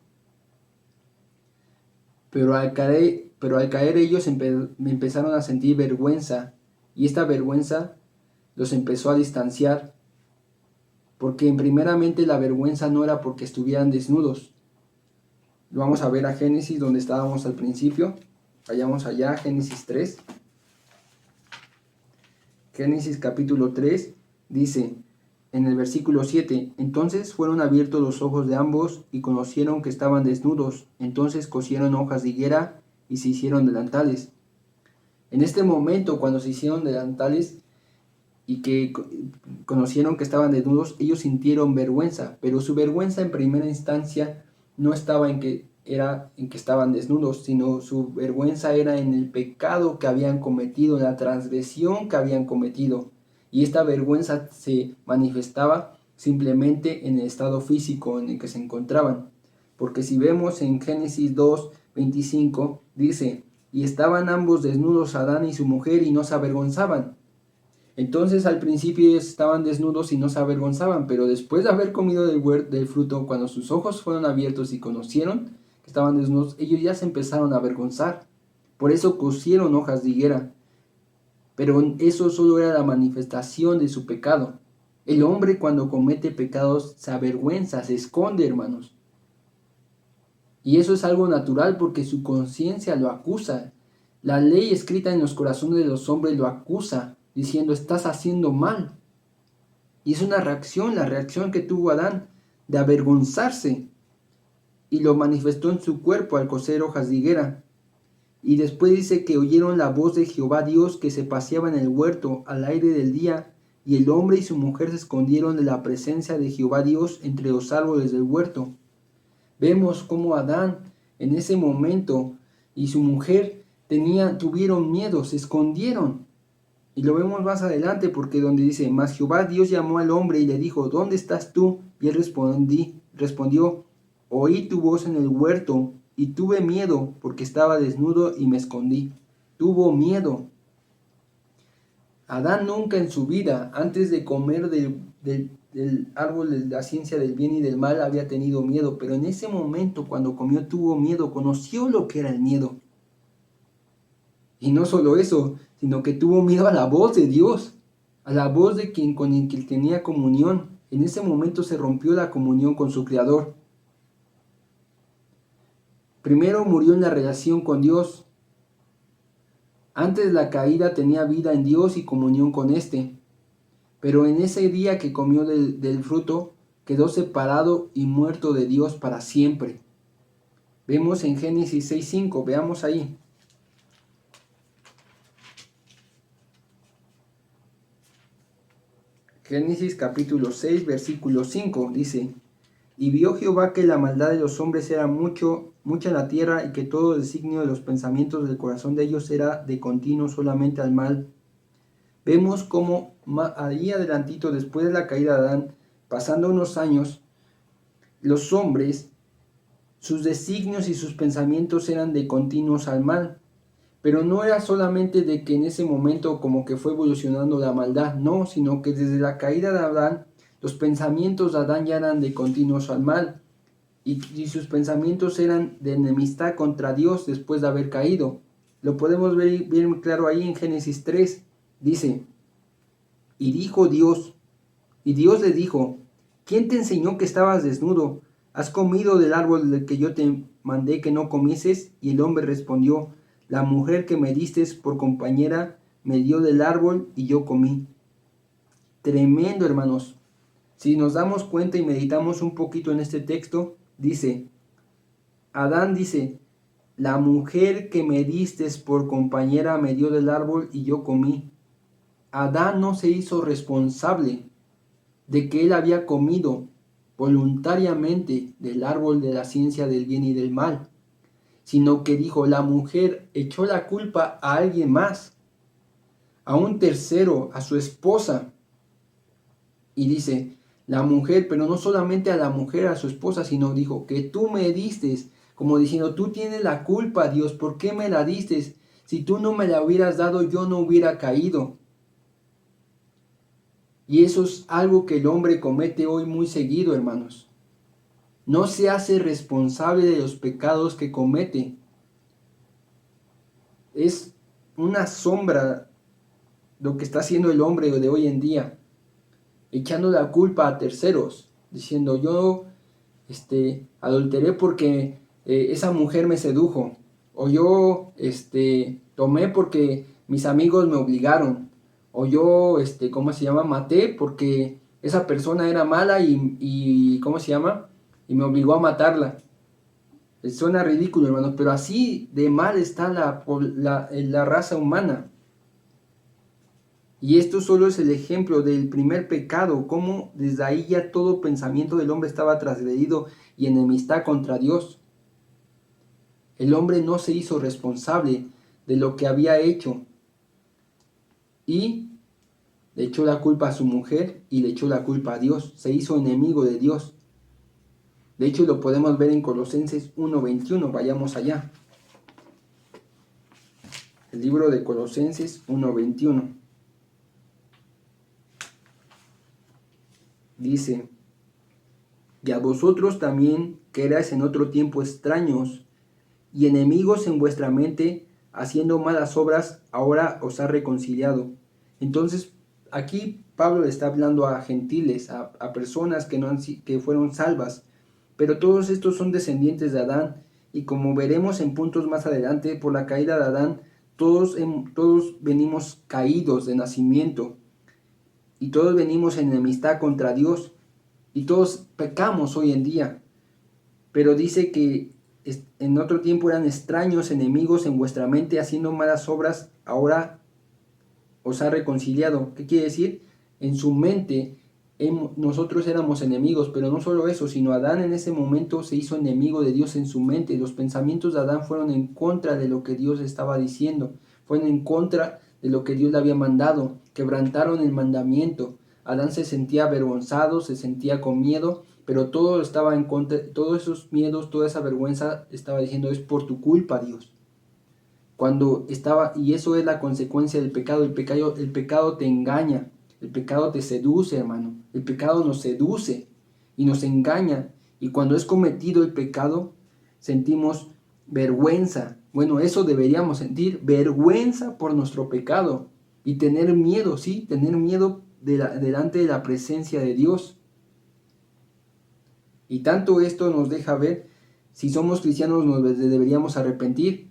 Pero al caer ellos empezaron a sentir vergüenza, y esta vergüenza los empezó a distanciar, porque primeramente la vergüenza no era porque estuvieran desnudos. Lo vamos a ver a Génesis, donde estábamos al principio. Vayamos allá, Génesis 3. Génesis capítulo 3 dice en el versículo 7: entonces fueron abiertos los ojos de ambos y conocieron que estaban desnudos. Entonces cosieron hojas de higuera y se hicieron delantales. En este momento, cuando se hicieron delantales y que conocieron que estaban desnudos, ellos sintieron vergüenza, pero su vergüenza en primera instancia no estaba en que estaban desnudos, sino su vergüenza era en el pecado que habían cometido, en la transgresión que habían cometido. Y esta vergüenza se manifestaba simplemente en el estado físico en el que se encontraban. Porque si vemos en Génesis 2:25, dice: y estaban ambos desnudos, Adán y su mujer, y no se avergonzaban. Entonces al principio ellos estaban desnudos y no se avergonzaban, pero después de haber comido del fruto, cuando sus ojos fueron abiertos y conocieron que estaban desnudos, ellos ya se empezaron a avergonzar. Por eso cosieron hojas de higuera. Pero eso solo era la manifestación de su pecado. El hombre cuando comete pecados se avergüenza, se esconde, hermanos. Y eso es algo natural porque su conciencia lo acusa. La ley escrita en los corazones de los hombres lo acusa, diciendo, estás haciendo mal. Y es una reacción, la reacción que tuvo Adán de avergonzarse. Y lo manifestó en su cuerpo al coser hojas de higuera. Y después dice que oyeron la voz de Jehová Dios que se paseaba en el huerto al aire del día, y el hombre y su mujer se escondieron de la presencia de Jehová Dios entre los árboles del huerto. Vemos cómo Adán en ese momento y su mujer tuvieron miedo, se escondieron. Y lo vemos más adelante porque donde dice, mas Jehová Dios llamó al hombre y le dijo, ¿dónde estás tú? Y él respondió, oí tu voz en el huerto y tuve miedo porque estaba desnudo y me escondí. Tuvo miedo. Adán nunca en su vida, antes de comer del árbol de la ciencia del bien y del mal, había tenido miedo, pero en ese momento cuando comió tuvo miedo, conoció lo que era el miedo. Y no solo eso, sino que tuvo miedo a la voz de Dios, a la voz de quien con el que tenía comunión. En ese momento se rompió la comunión con su Creador. Primero murió en la relación con Dios. Antes de la caída tenía vida en Dios y comunión con éste. Pero en ese día que comió del fruto, quedó separado y muerto de Dios para siempre. Vemos en Génesis 6:5, veamos ahí. Génesis capítulo 6, versículo 5 dice, y vio Jehová que la maldad de los hombres era mucha en la tierra y que todo designio de los pensamientos del corazón de ellos era de continuo solamente al mal. Vemos cómo ahí adelantito, después de la caída de Adán, pasando unos años, los hombres, sus designios y sus pensamientos eran de continuos al mal. Pero no era solamente de que en ese momento como que fue evolucionando la maldad, no, sino que desde la caída de Adán, los pensamientos de Adán ya eran de continuos al mal. Y sus pensamientos eran de enemistad contra Dios después de haber caído. Lo podemos ver bien claro ahí en Génesis 3. Dice, y dijo Dios, y Dios le dijo, ¿quién te enseñó que estabas desnudo? ¿Has comido del árbol del que yo te mandé que no comieses? Y el hombre respondió, la mujer que me diste por compañera me dio del árbol y yo comí. Tremendo, hermanos. Si nos damos cuenta y meditamos un poquito en este texto, dice, Adán dice, la mujer que me diste por compañera me dio del árbol y yo comí. Adán no se hizo responsable de que él había comido voluntariamente del árbol de la ciencia del bien y del mal, sino que dijo, la mujer echó la culpa a alguien más, a un tercero, a su esposa. Y dice, la mujer, pero no solamente a la mujer, a su esposa, sino dijo, que tú me diste, como diciendo, tú tienes la culpa, Dios, ¿por qué me la diste? Si tú no me la hubieras dado, yo no hubiera caído. Y eso es algo que el hombre comete hoy muy seguido, hermanos. No se hace responsable de los pecados que comete. Es una sombra lo que está haciendo el hombre de hoy en día, echando la culpa a terceros, diciendo yo adulteré porque esa mujer me sedujo, o yo tomé porque mis amigos me obligaron, o yo maté porque esa persona era mala y y me obligó a matarla. Suena ridículo, hermanos, pero así de mal está la raza humana. Y esto solo es el ejemplo del primer pecado, cómo desde ahí ya todo pensamiento del hombre estaba transgredido y enemistad contra Dios. El hombre no se hizo responsable de lo que había hecho y le echó la culpa a su mujer y le echó la culpa a Dios. Se hizo enemigo de Dios. De hecho, lo podemos ver en Colosenses 1:21. Vayamos allá. El libro de Colosenses 1:21. Dice, y a vosotros también, que erais en otro tiempo extraños y enemigos en vuestra mente, haciendo malas obras, ahora os ha reconciliado. Entonces, aquí Pablo le está hablando a gentiles, a personas que fueron salvas, pero todos estos son descendientes de Adán, y como veremos en puntos más adelante, por la caída de Adán, todos venimos caídos de nacimiento, y todos venimos en enemistad contra Dios, y todos pecamos hoy en día. Pero dice que en otro tiempo eran extraños, enemigos en vuestra mente, haciendo malas obras, ahora os ha reconciliado. ¿Qué quiere decir? En su mente nosotros éramos enemigos, pero no solo eso, sino Adán en ese momento se hizo enemigo de Dios en su mente. Los pensamientos de Adán fueron en contra de lo que Dios estaba diciendo, fueron en contra de lo que Dios le había mandado, quebrantaron el mandamiento. Adán se sentía avergonzado, se sentía con miedo, pero todo estaba en contra, todos esos miedos, toda esa vergüenza estaba diciendo: es por tu culpa, Dios. Cuando estaba, y eso es la consecuencia del pecado. El pecado te engaña, el pecado te seduce, hermano. El pecado nos seduce y nos engaña. Y cuando es cometido el pecado, sentimos vergüenza. Bueno, eso deberíamos sentir, vergüenza por nuestro pecado. Y tener miedo, sí, tener miedo delante de la presencia de Dios. Y tanto esto nos deja ver, si somos cristianos nos deberíamos arrepentir.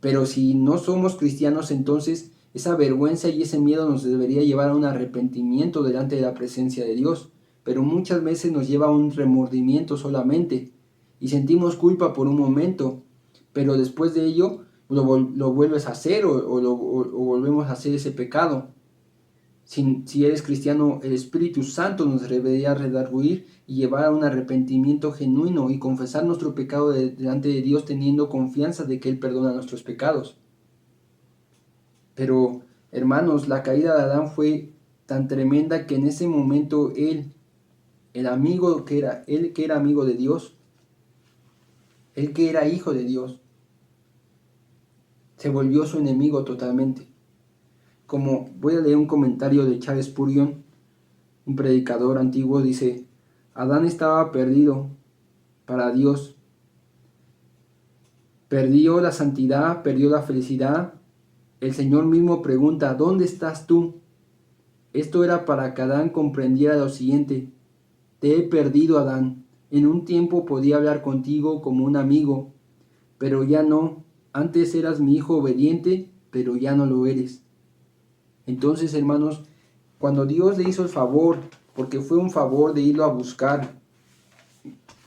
Pero si no somos cristianos, entonces esa vergüenza y ese miedo nos debería llevar a un arrepentimiento delante de la presencia de Dios. Pero muchas veces nos lleva a un remordimiento solamente. Y sentimos culpa por un momento. Pero después de ello lo vuelves a hacer o volvemos a hacer ese pecado. Si eres cristiano, el Espíritu Santo nos debería redarguir y llevar a un arrepentimiento genuino y confesar nuestro pecado delante de Dios, teniendo confianza de que Él perdona nuestros pecados. Pero, hermanos, la caída de Adán fue tan tremenda que en ese momento él que era amigo de Dios, él que era hijo de Dios, se volvió su enemigo totalmente. Como voy a leer un comentario de Charles Spurgeon, un predicador antiguo, dice: Adán estaba perdido para Dios. Perdió la santidad, perdió la felicidad. El Señor mismo pregunta: ¿dónde estás tú? Esto era para que Adán comprendiera lo siguiente: te he perdido, Adán. En un tiempo podía hablar contigo como un amigo, pero ya no. Antes eras mi hijo obediente, pero ya no lo eres. Entonces, hermanos, cuando Dios le hizo el favor, porque fue un favor de irlo a buscar,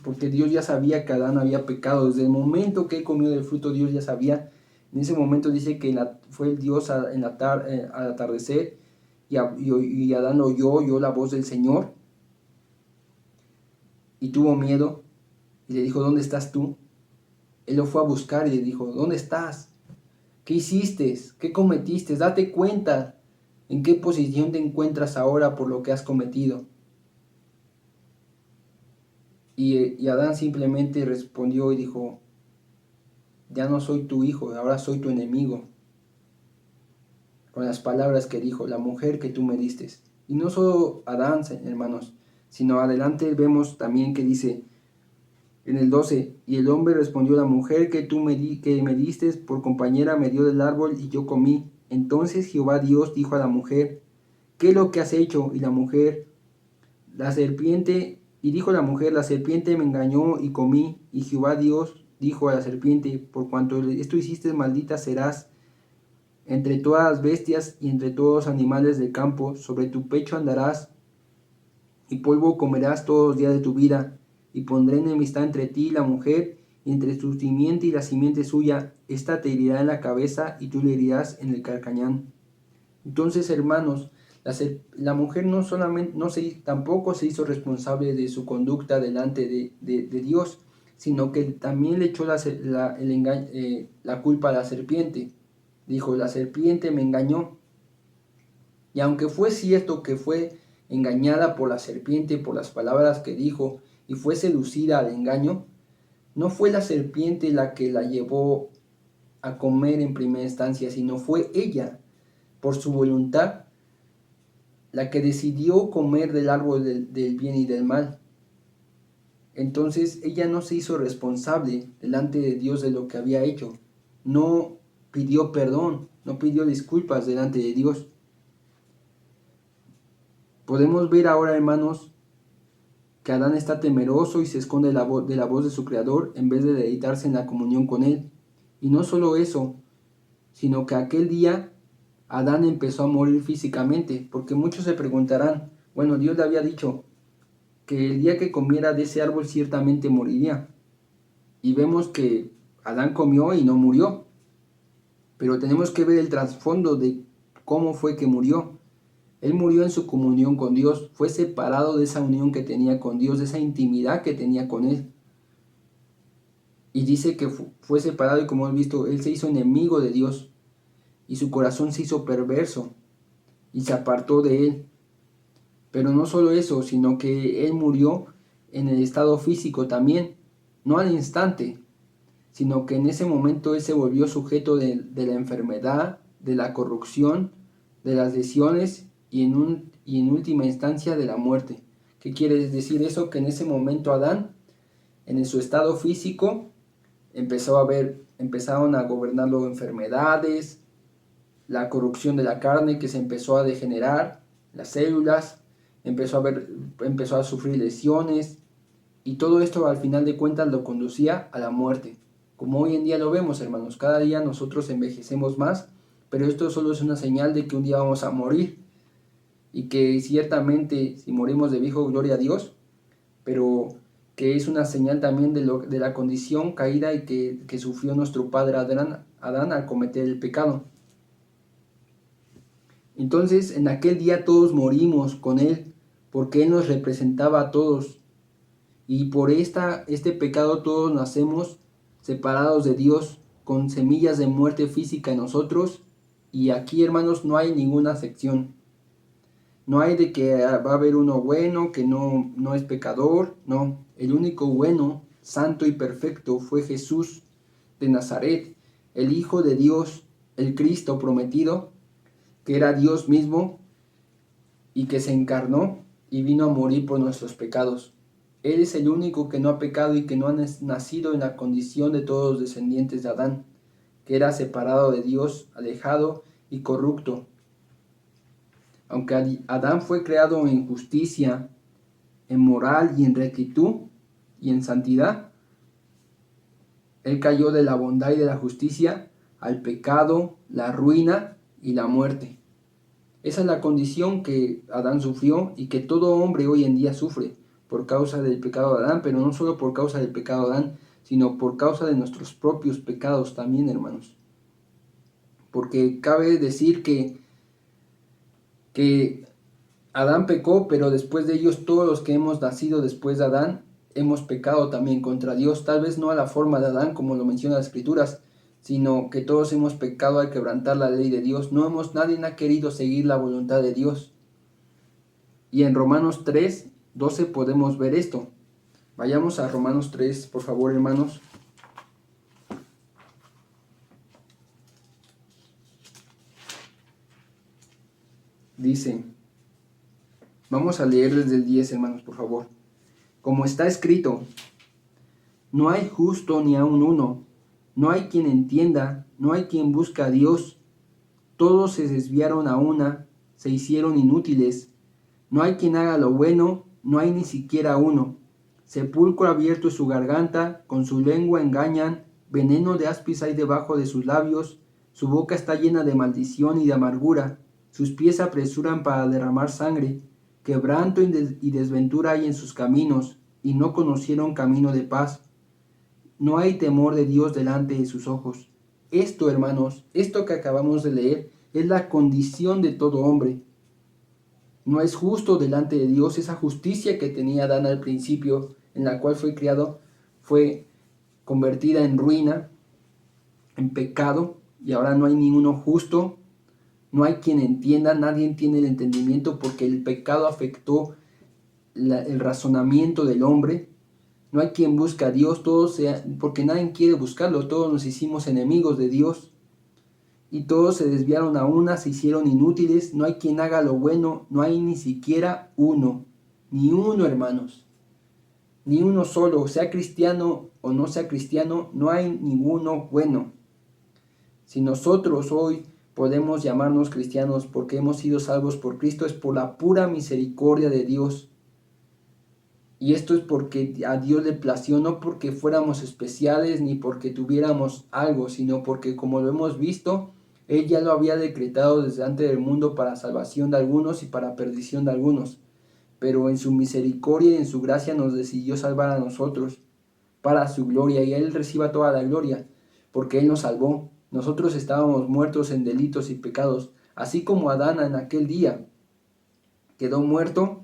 porque Dios ya sabía que Adán había pecado, desde el momento que él comió del fruto, Dios ya sabía. En ese momento dice que fue el Dios al atardecer, y Adán oyó la voz del Señor, y tuvo miedo, y le dijo: ¿dónde estás tú? Él lo fue a buscar y le dijo: ¿dónde estás? ¿Qué hiciste? ¿Qué cometiste? Date cuenta en qué posición te encuentras ahora por lo que has cometido. Y Adán simplemente respondió y dijo: ya no soy tu hijo, ahora soy tu enemigo. Con las palabras que dijo: la mujer que tú me diste. Y no solo Adán, hermanos, sino adelante vemos también que dice en el 12: y el hombre respondió: la mujer que me diste por compañera me dio del árbol y yo comí. Entonces Jehová Dios dijo a la mujer: ¿qué es lo que has hecho? Y dijo la mujer: la serpiente me engañó y comí. Y Jehová Dios dijo a la serpiente: por cuanto esto hiciste, maldita serás entre todas las bestias y entre todos los animales del campo. Sobre tu pecho andarás y polvo comerás todos los días de tu vida. Y pondré enemistad entre ti y la mujer, y entre tu simiente y la simiente suya. Esta te herirá en la cabeza y tú le herirás en el calcañán. Entonces, hermanos, la mujer tampoco se hizo responsable de su conducta delante de Dios, sino que también le echó la culpa a la serpiente. Dijo: la serpiente me engañó. Y aunque fue cierto que fue engañada por la serpiente por las palabras que dijo y fue seducida al engaño, no fue la serpiente la que la llevó a comer en primera instancia, sino fue ella, por su voluntad, la que decidió comer del árbol del bien y del mal. Entonces ella no se hizo responsable delante de Dios de lo que había hecho. No pidió perdón, no pidió disculpas delante de Dios. Podemos ver ahora, hermanos, que Adán está temeroso y se esconde de la voz de su Creador en vez de deleitarse en la comunión con Él. Y no solo eso, sino que aquel día Adán empezó a morir físicamente, porque muchos se preguntarán, bueno, Dios le había dicho que el día que comiera de ese árbol ciertamente moriría. Y vemos que Adán comió y no murió, pero tenemos que ver el trasfondo de cómo fue que murió. Él murió en su comunión con Dios, fue separado de esa unión que tenía con Dios, de esa intimidad que tenía con Él. Y dice que fue separado y como hemos visto, Él se hizo enemigo de Dios y su corazón se hizo perverso y se apartó de Él. Pero no solo eso, sino que Él murió en el estado físico también, no al instante, sino que en ese momento Él se volvió sujeto de la enfermedad, de la corrupción, de las lesiones y en última instancia de la muerte. ¿Qué quiere decir eso? Que en ese momento Adán, en su estado físico, empezaron a gobernarlo enfermedades, la corrupción de la carne que se empezó a degenerar, las células, empezó a sufrir lesiones, y todo esto al final de cuentas lo conducía a la muerte. Como hoy en día lo vemos, hermanos, cada día nosotros envejecemos más, pero esto solo es una señal de que un día vamos a morir, y que ciertamente si morimos de viejo, gloria a Dios, pero que es una señal también de la condición caída y que sufrió nuestro padre Adán al cometer el pecado. Entonces en aquel día todos morimos con Él, porque Él nos representaba a todos, y por este pecado todos nacemos separados de Dios, con semillas de muerte física en nosotros, y aquí, hermanos, no hay ninguna sección. No hay de que va a haber uno bueno, que no es pecador, no. El único bueno, santo y perfecto fue Jesús de Nazaret, el Hijo de Dios, el Cristo prometido, que era Dios mismo y que se encarnó y vino a morir por nuestros pecados. Él es el único que no ha pecado y que no ha nacido en la condición de todos los descendientes de Adán, que era separado de Dios, alejado y corrupto. Aunque Adán fue creado en justicia, en moral y en rectitud y en santidad, él cayó de la bondad y de la justicia al pecado, la ruina y la muerte. Esa es la condición que Adán sufrió y que todo hombre hoy en día sufre por causa del pecado de Adán, pero no solo por causa del pecado de Adán, sino por causa de nuestros propios pecados también, hermanos. Porque cabe decir que Adán pecó, pero después de ellos todos los que hemos nacido después de Adán hemos pecado también contra Dios, tal vez no a la forma de Adán como lo menciona las Escrituras, sino que todos hemos pecado al quebrantar la ley de Dios. Nadie ha querido seguir la voluntad de Dios. Y en Romanos 3:12 podemos ver esto. Vayamos a Romanos 3, por favor, hermanos. Dice, vamos a leer desde el 10, hermanos, por favor. Como está escrito, no hay justo ni aun uno, no hay quien entienda, no hay quien busque a Dios. Todos se desviaron a una, se hicieron inútiles. No hay quien haga lo bueno, no hay ni siquiera uno. Sepulcro abierto es su garganta, con su lengua engañan, veneno de áspis hay debajo de sus labios, su boca está llena de maldición y de amargura, sus pies apresuran para derramar sangre, quebranto y desventura hay en sus caminos, y no conocieron camino de paz. No hay temor de Dios delante de sus ojos. Esto, hermanos, esto que acabamos de leer, es la condición de todo hombre. No es justo delante de Dios. Esa justicia que tenía Adán al principio, en la cual fue criado, fue convertida en ruina, en pecado, y ahora no hay ninguno justo, no hay quien entienda, nadie tiene el entendimiento porque el pecado afectó el razonamiento del hombre. No hay quien busque a Dios, porque nadie quiere buscarlo, todos nos hicimos enemigos de Dios. Y todos se desviaron a una, se hicieron inútiles, no hay quien haga lo bueno, no hay ni siquiera uno, ni uno, hermanos, ni uno solo, sea cristiano o no sea cristiano, no hay ninguno bueno. Si nosotros hoy podemos llamarnos cristianos, porque hemos sido salvos por Cristo, es por la pura misericordia de Dios. Y esto es porque a Dios le plació, no porque fuéramos especiales ni porque tuviéramos algo, sino porque, como lo hemos visto, Él ya lo había decretado desde antes del mundo para salvación de algunos y para perdición de algunos. Pero en su misericordia y en su gracia nos decidió salvar a nosotros para su gloria, y Él reciba toda la gloria, porque Él nos salvó. Nosotros estábamos muertos en delitos y pecados, así como Adán en aquel día quedó muerto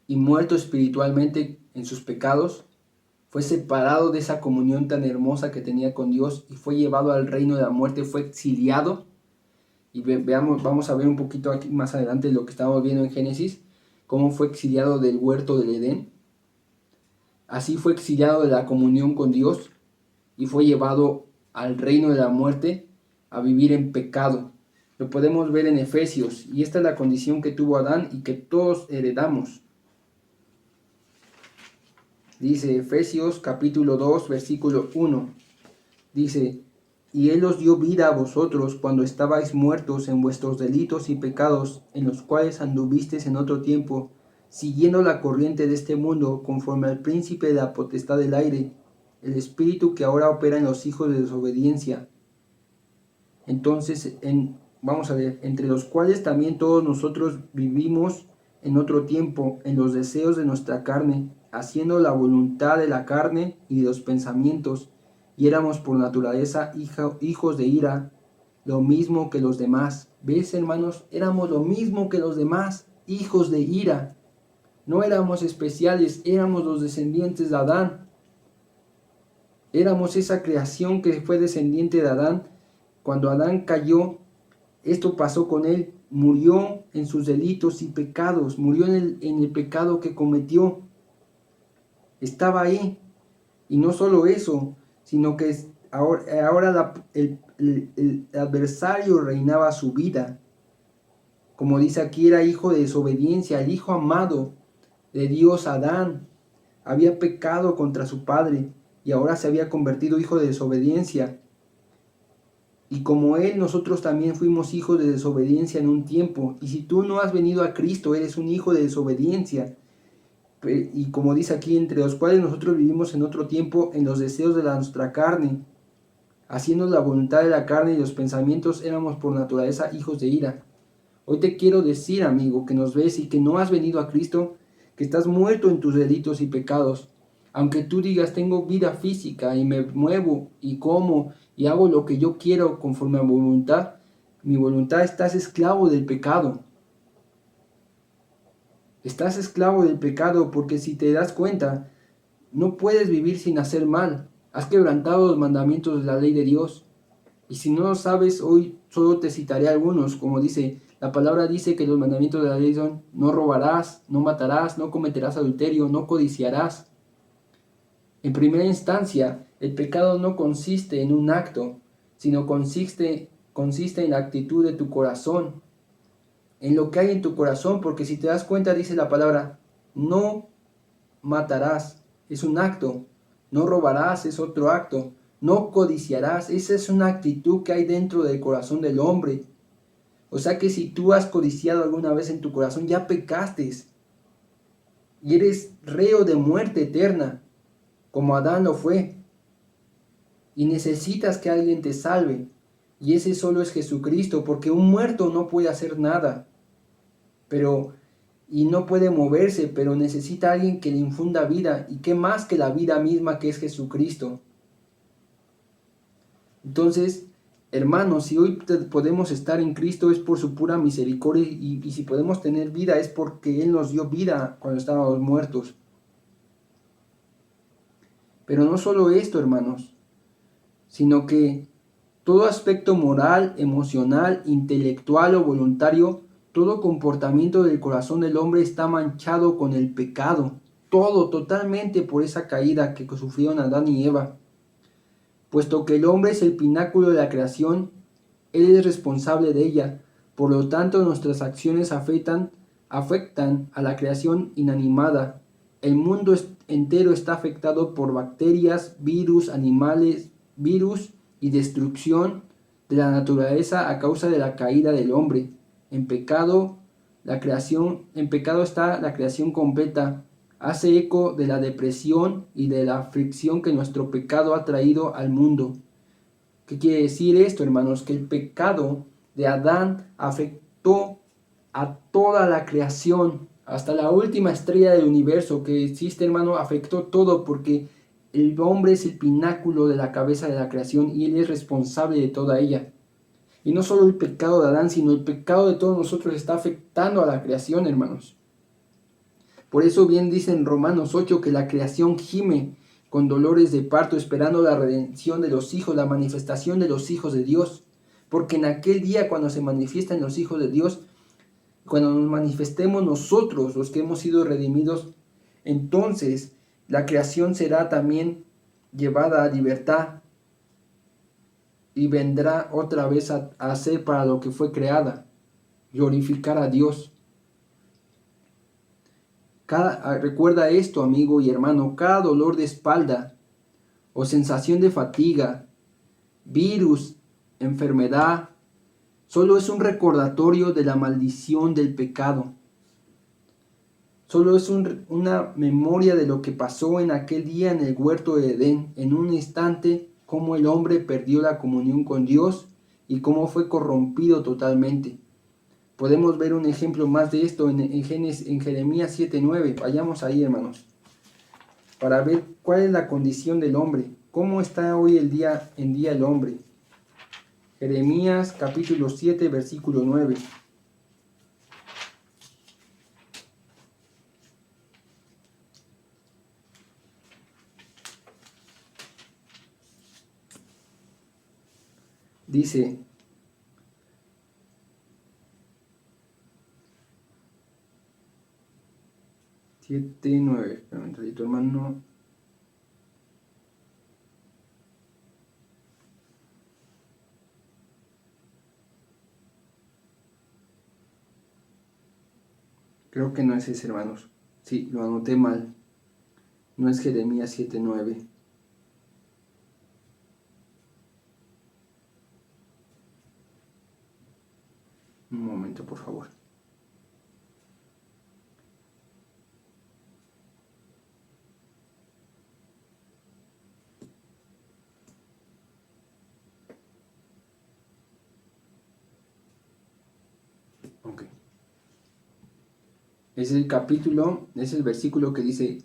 y muerto espiritualmente en sus pecados, fue separado de esa comunión tan hermosa que tenía con Dios y fue llevado al reino de la muerte, fue exiliado. Y vamos a ver un poquito aquí más adelante lo que estamos viendo en Génesis, cómo fue exiliado del huerto del Edén. Así fue exiliado de la comunión con Dios y fue llevado al reino de la muerte a vivir en pecado. Lo podemos ver en Efesios, y esta es la condición que tuvo Adán y que todos heredamos. Dice Efesios capítulo 2, versículo 1. Dice: y Él os dio vida a vosotros cuando estabais muertos en vuestros delitos y pecados, en los cuales anduvisteis en otro tiempo, siguiendo la corriente de este mundo, conforme al príncipe de la potestad del aire, el espíritu que ahora opera en los hijos de desobediencia. Entonces, vamos a ver, entre los cuales también todos nosotros vivimos en otro tiempo, en los deseos de nuestra carne, haciendo la voluntad de la carne y de los pensamientos, y éramos por naturaleza hijos de ira, lo mismo que los demás. ¿Ves, hermanos? Éramos lo mismo que los demás, hijos de ira. No éramos especiales, éramos los descendientes de Adán. Éramos esa creación que fue descendiente de Adán. Cuando Adán cayó, esto pasó con él. Murió en sus delitos y pecados, murió en el pecado que cometió. Estaba ahí. Y no solo eso, sino que ahora el adversario reinaba su vida. Como dice aquí, era hijo de desobediencia, el hijo amado de Dios, Adán. Había pecado contra su padre y ahora se había convertido hijo de desobediencia. Y como él, nosotros también fuimos hijos de desobediencia en un tiempo. Y si tú no has venido a Cristo, eres un hijo de desobediencia. Y como dice aquí, entre los cuales nosotros vivimos en otro tiempo en los deseos de nuestra carne, haciendo la voluntad de la carne y los pensamientos, éramos por naturaleza hijos de ira. Hoy te quiero decir, amigo, que nos ves y que no has venido a Cristo, que estás muerto en tus delitos y pecados. Aunque tú digas, tengo vida física y me muevo y como y hago lo que yo quiero conforme a mi voluntad, estás esclavo del pecado. Estás esclavo del pecado, porque si te das cuenta, no puedes vivir sin hacer mal. Has quebrantado los mandamientos de la ley de Dios. Y si no lo sabes, hoy solo te citaré algunos. Como dice, la palabra dice que los mandamientos de la ley son: no robarás, no matarás, no cometerás adulterio, no codiciarás. En primera instancia, el pecado no consiste en un acto, sino consiste en la actitud de tu corazón, en lo que hay en tu corazón, porque si te das cuenta, dice la palabra: no matarás, es un acto; no robarás, es otro acto; no codiciarás, esa es una actitud que hay dentro del corazón del hombre. O sea que si tú has codiciado alguna vez en tu corazón, ya pecaste y eres reo de muerte eterna, como Adán lo fue, y necesitas que alguien te salve, y ese solo es Jesucristo, porque un muerto no puede hacer nada, y no puede moverse, pero necesita a alguien que le infunda vida, y qué más que la vida misma, que es Jesucristo. Entonces, hermanos, si hoy podemos estar en Cristo, es por su pura misericordia, y si podemos tener vida, es porque Él nos dio vida cuando estábamos muertos. Pero no solo esto, hermanos, sino que todo aspecto moral, emocional, intelectual o voluntario, todo comportamiento del corazón del hombre está manchado con el pecado. Todo, totalmente, por esa caída que sufrieron Adán y Eva. Puesto que el hombre es el pináculo de la creación, Él es responsable de ella. Por lo tanto, nuestras acciones afectan a la creación inanimada. El mundo entero está afectado por bacterias, virus, animales, virus y destrucción de la naturaleza a causa de la caída del hombre. En pecado está la creación completa. Hace eco de la depresión y de la aflicción que nuestro pecado ha traído al mundo. ¿Qué quiere decir esto, hermanos? Que el pecado de Adán afectó a toda la creación, hasta la última estrella del universo que existe, hermano, afectó todo, porque el hombre es el pináculo de la cabeza de la creación y él es responsable de toda ella. Y no solo el pecado de Adán, sino el pecado de todos nosotros está afectando a la creación, hermanos. Por eso bien dice en Romanos 8 que la creación gime con dolores de parto, esperando la redención de los hijos, la manifestación de los hijos de Dios. Porque en aquel día, cuando se manifiestan los hijos de Dios, cuando nos manifestemos nosotros, los que hemos sido redimidos, entonces la creación será también llevada a libertad y vendrá otra vez a ser para lo que fue creada, glorificar a Dios. Recuerda esto, amigo y hermano, cada dolor de espalda o sensación de fatiga, virus, enfermedad, solo es un recordatorio de la maldición del pecado. Solo es una memoria de lo que pasó en aquel día en el huerto de Edén, en un instante, cómo el hombre perdió la comunión con Dios y cómo fue corrompido totalmente. Podemos ver un ejemplo más de esto en Jeremías 7:9. Vayamos ahí, hermanos, para ver cuál es la condición del hombre, cómo está hoy en día el hombre. Jeremías capítulo 7, versículo 9. Dice: 7:9. Espera un ratito, hermano. Creo que no es ese, hermanos. Sí, lo anoté mal. No es Jeremías 7:9. Un momento, por favor. Ok. Es el versículo que dice: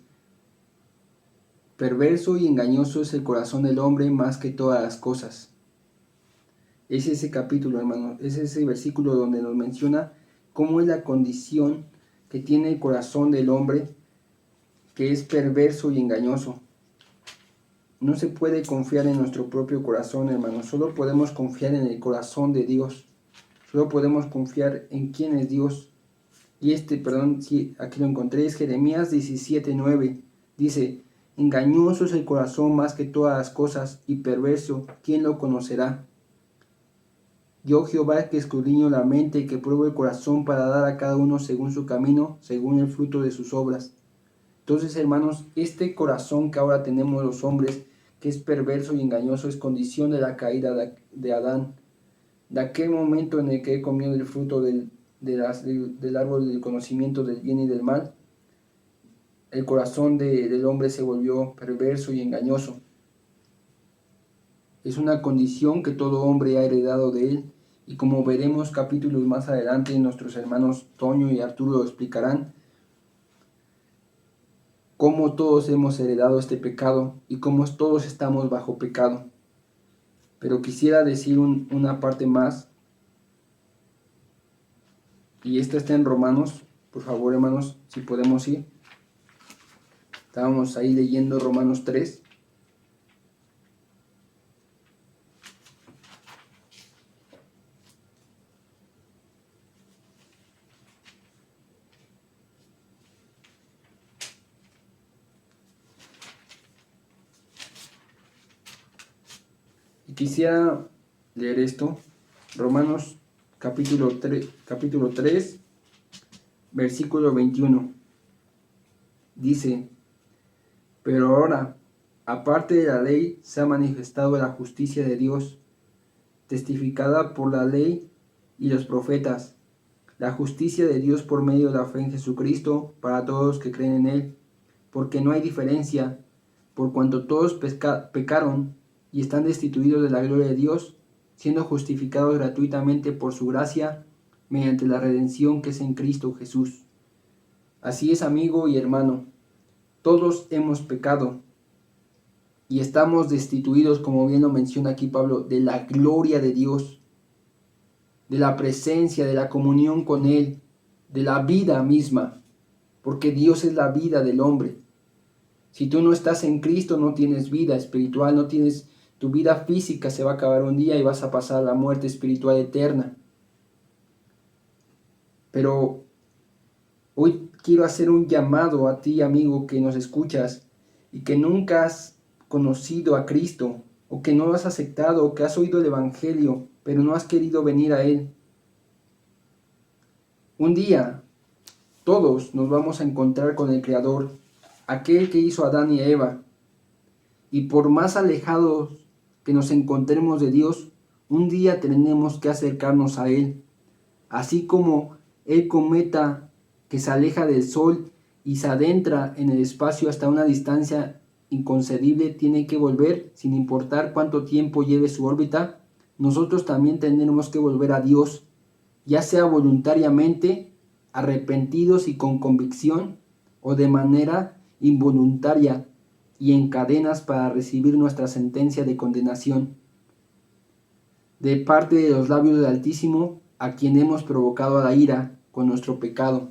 perverso y engañoso es el corazón del hombre más que todas las cosas. Es ese capítulo, hermano, es ese versículo donde nos menciona cómo es la condición que tiene el corazón del hombre, que es perverso y engañoso. No se puede confiar en nuestro propio corazón, hermano, solo podemos confiar en el corazón de Dios. Solo podemos confiar en quién es Dios. Y sí, aquí lo encontré, es Jeremías 17:9. Dice: engañoso es el corazón más que todas las cosas, y perverso, ¿quién lo conocerá? Yo, Jehová, que escudriño la mente y que pruebo el corazón para dar a cada uno según su camino, según el fruto de sus obras. Entonces, hermanos, este corazón que ahora tenemos los hombres, que es perverso y engañoso, es condición de la caída de Adán. De aquel momento en el que he comido el fruto del árbol del conocimiento del bien y del mal, el corazón del hombre se volvió perverso y engañoso. Es una condición que todo hombre ha heredado de él, y como veremos capítulos más adelante, nuestros hermanos Toño y Arturo lo explicarán, cómo todos hemos heredado este pecado y cómo todos estamos bajo pecado. Pero quisiera decir una parte más, y esta está en Romanos. Por favor, hermanos, si podemos ir. Estábamos ahí leyendo Romanos 3. Y quisiera leer esto. Romanos capítulo 3, versículo 21. Dice: pero ahora, aparte de la ley, se ha manifestado la justicia de Dios, testificada por la ley y los profetas, la justicia de Dios por medio de la fe en Jesucristo para todos los que creen en Él, porque no hay diferencia, por cuanto todos pecaron y están destituidos de la gloria de Dios, siendo justificados gratuitamente por su gracia, mediante la redención que es en Cristo Jesús. Así es, amigo y hermano, todos hemos pecado y estamos destituidos, como bien lo menciona aquí Pablo, de la gloria de Dios, de la presencia, de la comunión con Él, de la vida misma, porque Dios es la vida del hombre. Si tú no estás en Cristo, no tienes vida espiritual, no tienes, tu vida física se va a acabar un día y vas a pasar a la muerte espiritual eterna. Pero hoy quiero hacer un llamado a ti, amigo, que nos escuchas y que nunca has conocido a Cristo, o que no lo has aceptado, o que has oído el Evangelio, pero no has querido venir a Él. Un día, todos nos vamos a encontrar con el Creador, aquel que hizo a Adán y a Eva. Y por más alejados que nos encontremos de Dios, un día tenemos que acercarnos a Él. Así como el cometa que se aleja del Sol y se adentra en el espacio hasta una distancia inconcebible, tiene que volver sin importar cuánto tiempo lleve su órbita, nosotros también tendremos que volver a Dios, ya sea voluntariamente, arrepentidos y con convicción, o de manera involuntaria y en cadenas para recibir nuestra sentencia de condenación de parte de los labios del Altísimo, a quien hemos provocado la ira con nuestro pecado.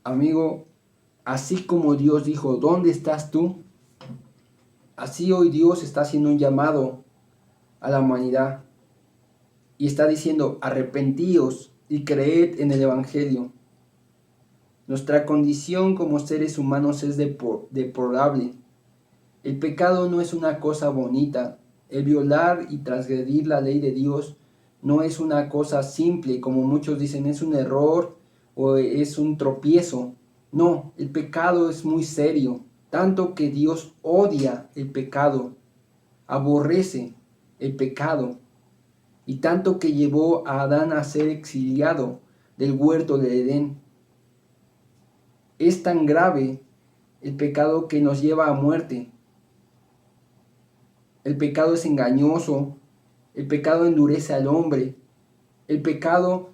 Amigo, así como Dios dijo, ¿dónde estás tú?, así hoy Dios está haciendo un llamado a la humanidad y está diciendo, arrepentíos y creed en el Evangelio. Nuestra condición como seres humanos es deplorable. El pecado no es una cosa bonita. El violar y transgredir la ley de Dios no es una cosa simple, como muchos dicen, es un error o es un tropiezo. No, el pecado es muy serio, tanto que Dios odia el pecado, aborrece el pecado, y tanto que llevó a Adán a ser exiliado del huerto de Edén. Es tan grave el pecado que nos lleva a muerte. El pecado es engañoso, el pecado endurece al hombre, el pecado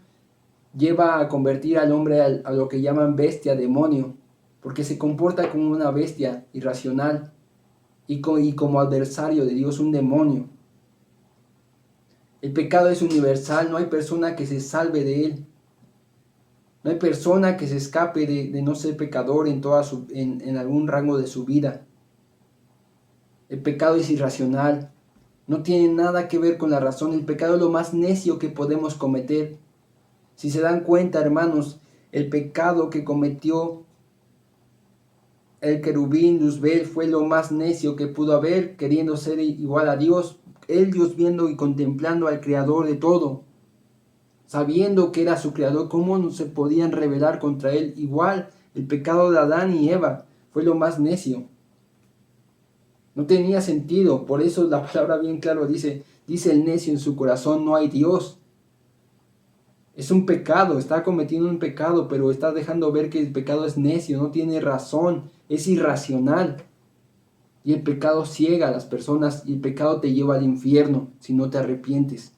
lleva a convertir al hombre a lo que llaman bestia, demonio, porque se comporta como una bestia irracional y como adversario de Dios, un demonio. El pecado es universal, no hay persona que se salve de él. No hay persona que se escape de no ser pecador en algún rango de su vida. El pecado es irracional, no tiene nada que ver con la razón. El pecado es lo más necio que podemos cometer. Si se dan cuenta, hermanos, el pecado que cometió el querubín Luzbel fue lo más necio que pudo haber, queriendo ser igual a Dios. Ellos viendo y contemplando al Creador de todo, sabiendo que era su Creador, ¿cómo no se podían rebelar contra Él? Igual, el pecado de Adán y Eva fue lo más necio. No tenía sentido, por eso la palabra bien claro dice el necio en su corazón, no hay Dios. Es un pecado, está cometiendo un pecado, pero está dejando ver que el pecado es necio, no tiene razón, es irracional. Y el pecado ciega a las personas y el pecado te lleva al infierno si no te arrepientes.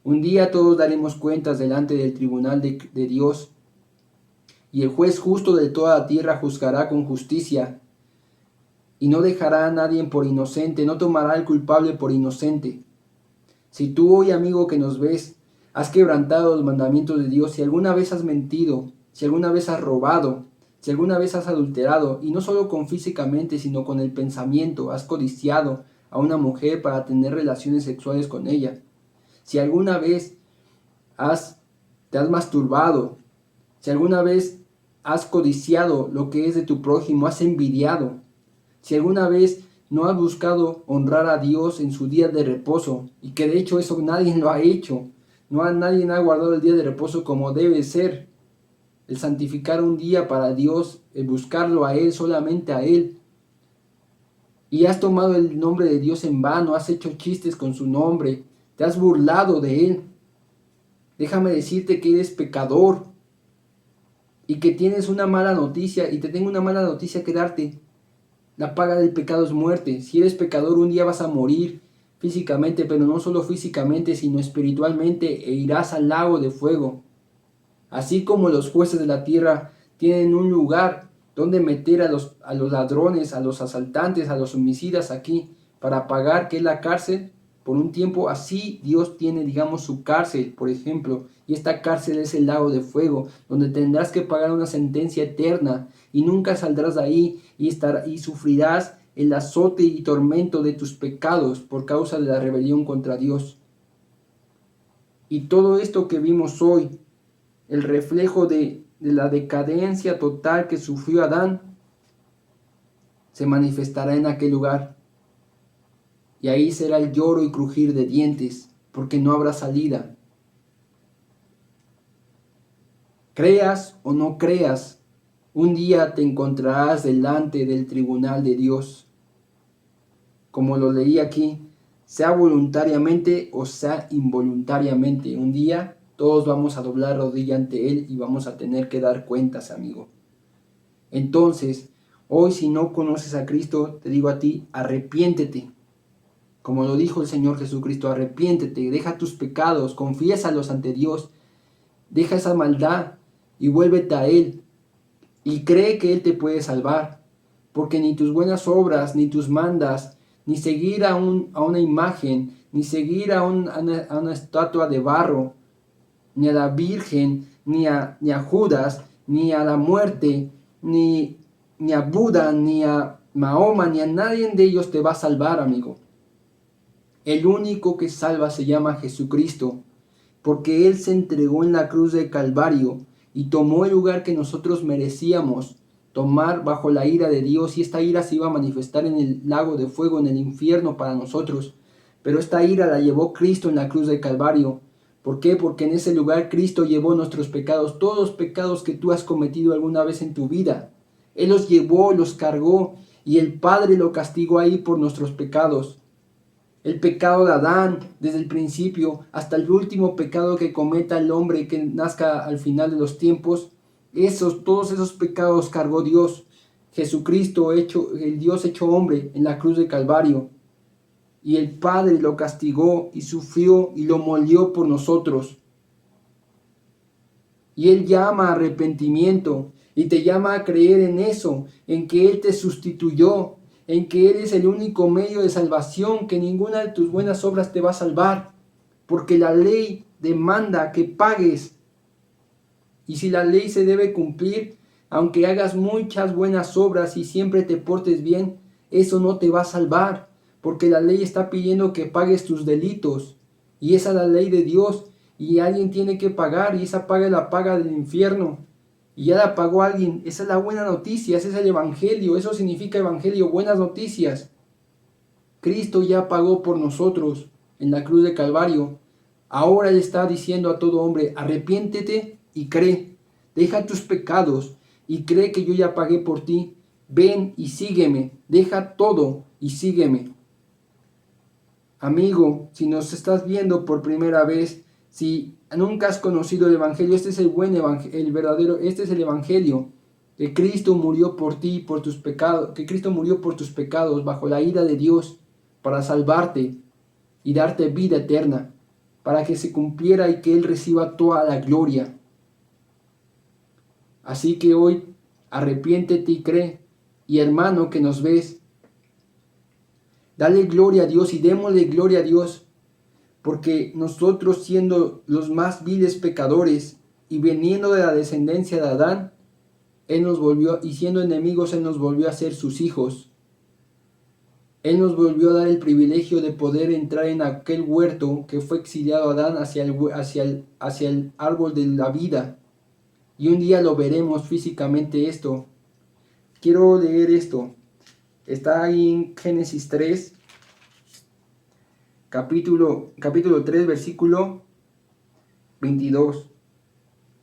Un día todos daremos cuentas delante del tribunal de Dios, y el juez justo de toda la tierra juzgará con justicia, y no dejará a nadie por inocente, no tomará al culpable por inocente. Si tú hoy, amigo que nos ves, has quebrantado los mandamientos de Dios, si alguna vez has mentido, si alguna vez has robado, si alguna vez has adulterado, y no solo con físicamente, sino con el pensamiento, has codiciado a una mujer para tener relaciones sexuales con ella, si alguna vez te has masturbado, si alguna vez has codiciado lo que es de tu prójimo, has envidiado, si alguna vez no has buscado honrar a Dios en su día de reposo, y que de hecho eso nadie lo ha hecho, nadie ha guardado el día de reposo como debe ser, el santificar un día para Dios, el buscarlo a Él, solamente a Él. y has tomado el nombre de Dios en vano, has hecho chistes con su nombre, te has burlado de él. Déjame decirte que eres pecador y que tienes una mala noticia, y te tengo una mala noticia que darte. La paga del pecado es muerte. Si eres pecador, un día vas a morir físicamente, pero no solo físicamente, sino espiritualmente, e irás al lago de fuego. Así como los jueces de la tierra tienen un lugar donde meter a los ladrones, a los asaltantes, a los homicidas aquí para pagar, que es la cárcel, por un tiempo, así Dios tiene, digamos, su cárcel, por ejemplo, y esta cárcel es el lago de fuego, donde tendrás que pagar una sentencia eterna y nunca saldrás de ahí, y sufrirás el azote y tormento de tus pecados por causa de la rebelión contra Dios. Y todo esto que vimos hoy, el reflejo de la decadencia total que sufrió Adán, se manifestará en aquel lugar. Y ahí será el lloro y crujir de dientes, porque no habrá salida. Creas o no creas, un día te encontrarás delante del tribunal de Dios. Como lo leí aquí, sea voluntariamente o sea involuntariamente, un día todos vamos a doblar rodilla ante Él y vamos a tener que dar cuentas, amigo. Entonces, hoy si no conoces a Cristo, te digo a ti, arrepiéntete. Como lo dijo el Señor Jesucristo, arrepiéntete, deja tus pecados, confiésalos ante Dios, deja esa maldad y vuélvete a Él. Y cree que Él te puede salvar, porque ni tus buenas obras, ni tus mandas, ni seguir a una imagen, ni seguir a una estatua de barro, ni a la Virgen, ni a Judas, ni a la muerte, ni a Buda, ni a Mahoma, ni a nadie de ellos te va a salvar, amigo. El único que salva se llama Jesucristo, porque Él se entregó en la cruz del Calvario y tomó el lugar que nosotros merecíamos tomar bajo la ira de Dios, y esta ira se iba a manifestar en el lago de fuego, en el infierno para nosotros. Pero esta ira la llevó Cristo en la cruz del Calvario. ¿Por qué? Porque en ese lugar Cristo llevó nuestros pecados, todos los pecados que tú has cometido alguna vez en tu vida. Él los llevó, los cargó, y el Padre lo castigó ahí por nuestros pecados. El pecado de Adán, desde el principio hasta el último pecado que cometa el hombre que nazca al final de los tiempos, todos esos pecados cargó Dios. Jesucristo, el Dios hecho hombre en la cruz de Calvario. Y el Padre lo castigó y sufrió y lo molió por nosotros. Y Él llama a arrepentimiento y te llama a creer en eso, en que Él te sustituyó, en que eres el único medio de salvación, que ninguna de tus buenas obras te va a salvar, porque la ley demanda que pagues. Y si la ley se debe cumplir, aunque hagas muchas buenas obras y siempre te portes bien, eso no te va a salvar, porque la ley está pidiendo que pagues tus delitos, y esa es la ley de Dios, y alguien tiene que pagar, y esa paga es la paga del infierno. Y ya la pagó alguien. Esa es la buena noticia, ese es el evangelio, eso significa evangelio, buenas noticias. Cristo ya pagó por nosotros en la cruz de Calvario. Ahora Él está diciendo a todo hombre, arrepiéntete y cree, deja tus pecados y cree que yo ya pagué por ti. Ven y sígueme, deja todo y sígueme. Amigo, si nos estás viendo por primera vez, si nunca has conocido el evangelio, este es el buen evangelio, el verdadero, este es el evangelio, que Cristo murió por ti, por tus pecados, que Cristo murió por tus pecados bajo la ira de Dios para salvarte y darte vida eterna, para que se cumpliera y que Él reciba toda la gloria. Así que hoy arrepiéntete y cree, y hermano que nos ves, dale gloria a Dios y démosle gloria a Dios, porque nosotros, siendo los más viles pecadores y veniendo de la descendencia de Adán, Él nos volvió, y siendo enemigos, Él nos volvió a ser sus hijos. Él nos volvió a dar el privilegio de poder entrar en aquel huerto que fue exiliado Adán hacia el árbol de la vida. Y un día lo veremos físicamente esto. Quiero leer esto. Está ahí en Génesis 3. Capítulo 3, versículo 22.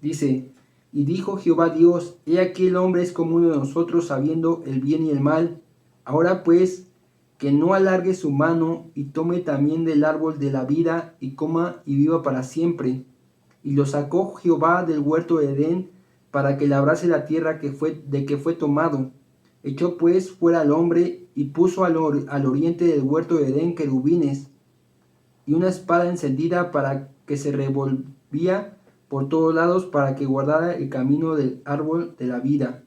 Dice, y dijo Jehová Dios, he aquí el hombre es como uno de nosotros, sabiendo el bien y el mal. Ahora pues, que no alargue su mano y tome también del árbol de la vida y coma y viva para siempre. Y lo sacó Jehová del huerto de Edén para que labrase la tierra de que fue tomado. Echó pues fuera al hombre y puso al oriente del huerto de Edén querubines y una espada encendida para que se revolvía por todos lados para que guardara el camino del árbol de la vida.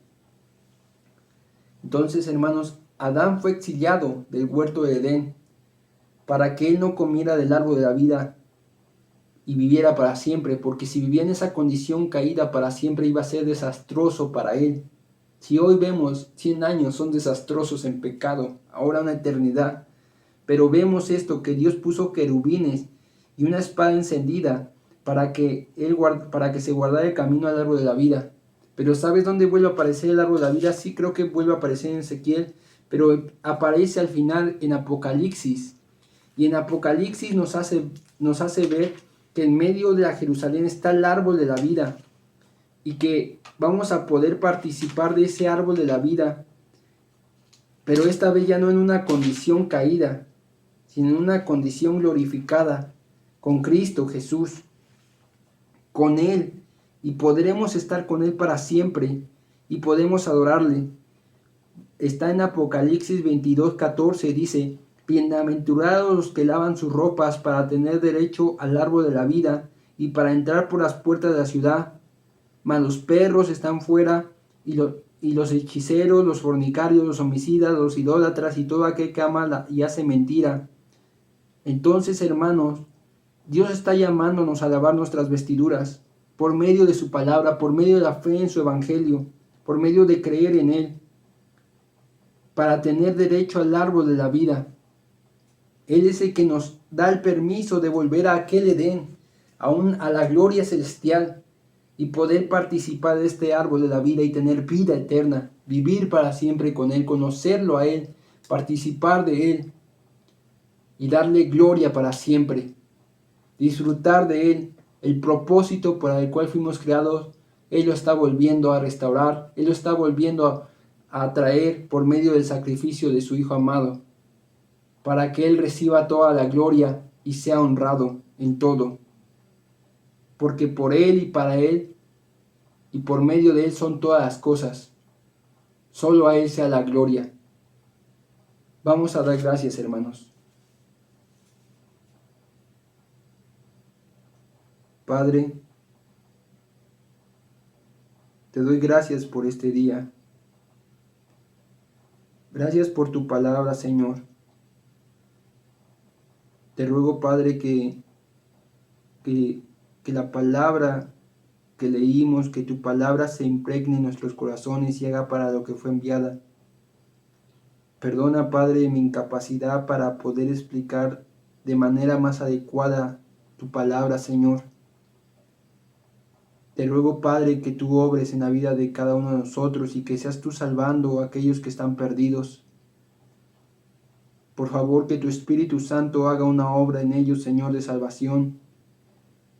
Entonces, hermanos, Adán fue exiliado del huerto de Edén para que él no comiera del árbol de la vida y viviera para siempre, porque si vivía en esa condición caída para siempre iba a ser desastroso para él. Si hoy vemos 100 años son desastrosos en pecado, ahora una eternidad, pero vemos esto, que Dios puso querubines y una espada encendida para que se guardara el camino al árbol de la vida. Pero ¿sabes dónde vuelve a aparecer el árbol de la vida? Sí, creo que vuelve a aparecer en Ezequiel, pero aparece al final en Apocalipsis. Y en Apocalipsis nos hace ver que en medio de la Jerusalén está el árbol de la vida y que vamos a poder participar de ese árbol de la vida, pero esta vez ya no en una condición caída, sino en una condición glorificada, con Cristo Jesús, con Él, y podremos estar con Él para siempre, y podemos adorarle. Está en Apocalipsis 22:14, dice: bienaventurados los que lavan sus ropas para tener derecho al árbol de la vida y para entrar por las puertas de la ciudad. Mas los perros están fuera, y los hechiceros, los fornicarios, los homicidas, los idólatras y todo aquel que ama y hace mentira. Entonces, hermanos, Dios está llamándonos a lavar nuestras vestiduras por medio de su palabra, por medio de la fe en su evangelio, por medio de creer en Él, para tener derecho al árbol de la vida. Él es el que nos da el permiso de volver a aquel Edén, a la gloria celestial, y poder participar de este árbol de la vida y tener vida eterna, vivir para siempre con Él, conocerlo a Él, participar de Él y darle gloria para siempre, disfrutar de Él. El propósito para el cual fuimos creados, Él lo está volviendo a restaurar, Él lo está volviendo a traer por medio del sacrificio de su Hijo amado, para que Él reciba toda la gloria y sea honrado en todo. Porque por Él y para Él y por medio de Él son todas las cosas. Solo a Él sea la gloria. Vamos a dar gracias, hermanos. Padre, te doy gracias por este día. Gracias por tu palabra, Señor. Te ruego, Padre, que la palabra que leímos, que tu palabra se impregne en nuestros corazones y haga para lo que fue enviada. Perdona, Padre, mi incapacidad para poder explicar de manera más adecuada tu palabra, Señor. Te ruego, Padre, que tú obres en la vida de cada uno de nosotros y que seas tú salvando a aquellos que están perdidos. Por favor, que tu Espíritu Santo haga una obra en ellos, Señor, de salvación.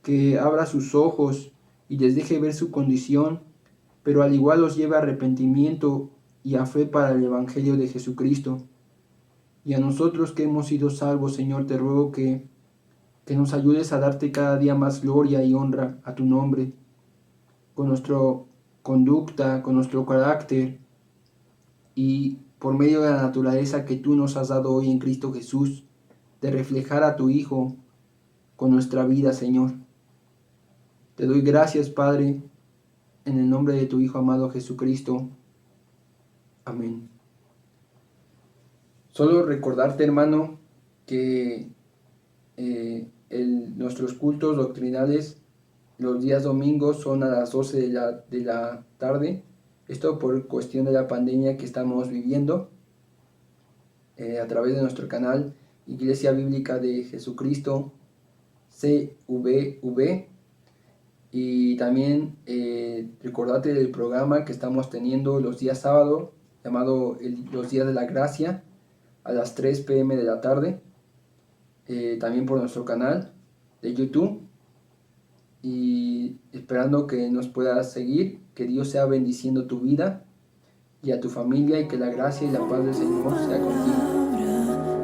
Que abra sus ojos y les deje ver su condición, pero al igual los lleve a arrepentimiento y a fe para el Evangelio de Jesucristo. Y a nosotros que hemos sido salvos, Señor, te ruego que nos ayudes a darte cada día más gloria y honra a tu nombre, con nuestra conducta, con nuestro carácter y por medio de la naturaleza que tú nos has dado hoy en Cristo Jesús, de reflejar a tu Hijo con nuestra vida, Señor. Te doy gracias, Padre, en el nombre de tu Hijo amado Jesucristo. Amén. Solo recordarte, hermano, que nuestros cultos doctrinales los días domingos son a las 12 de la tarde. Esto por cuestión de la pandemia que estamos viviendo. A través de nuestro canal Iglesia Bíblica de Jesucristo, CVV. Y también recordate del programa que estamos teniendo los días sábado, llamado los días de la gracia, a las 3 p.m. de la tarde, también por nuestro canal de YouTube, y esperando que nos puedas seguir, que Dios sea bendiciendo tu vida, y a tu familia, y que la gracia y la paz del Señor sea contigo.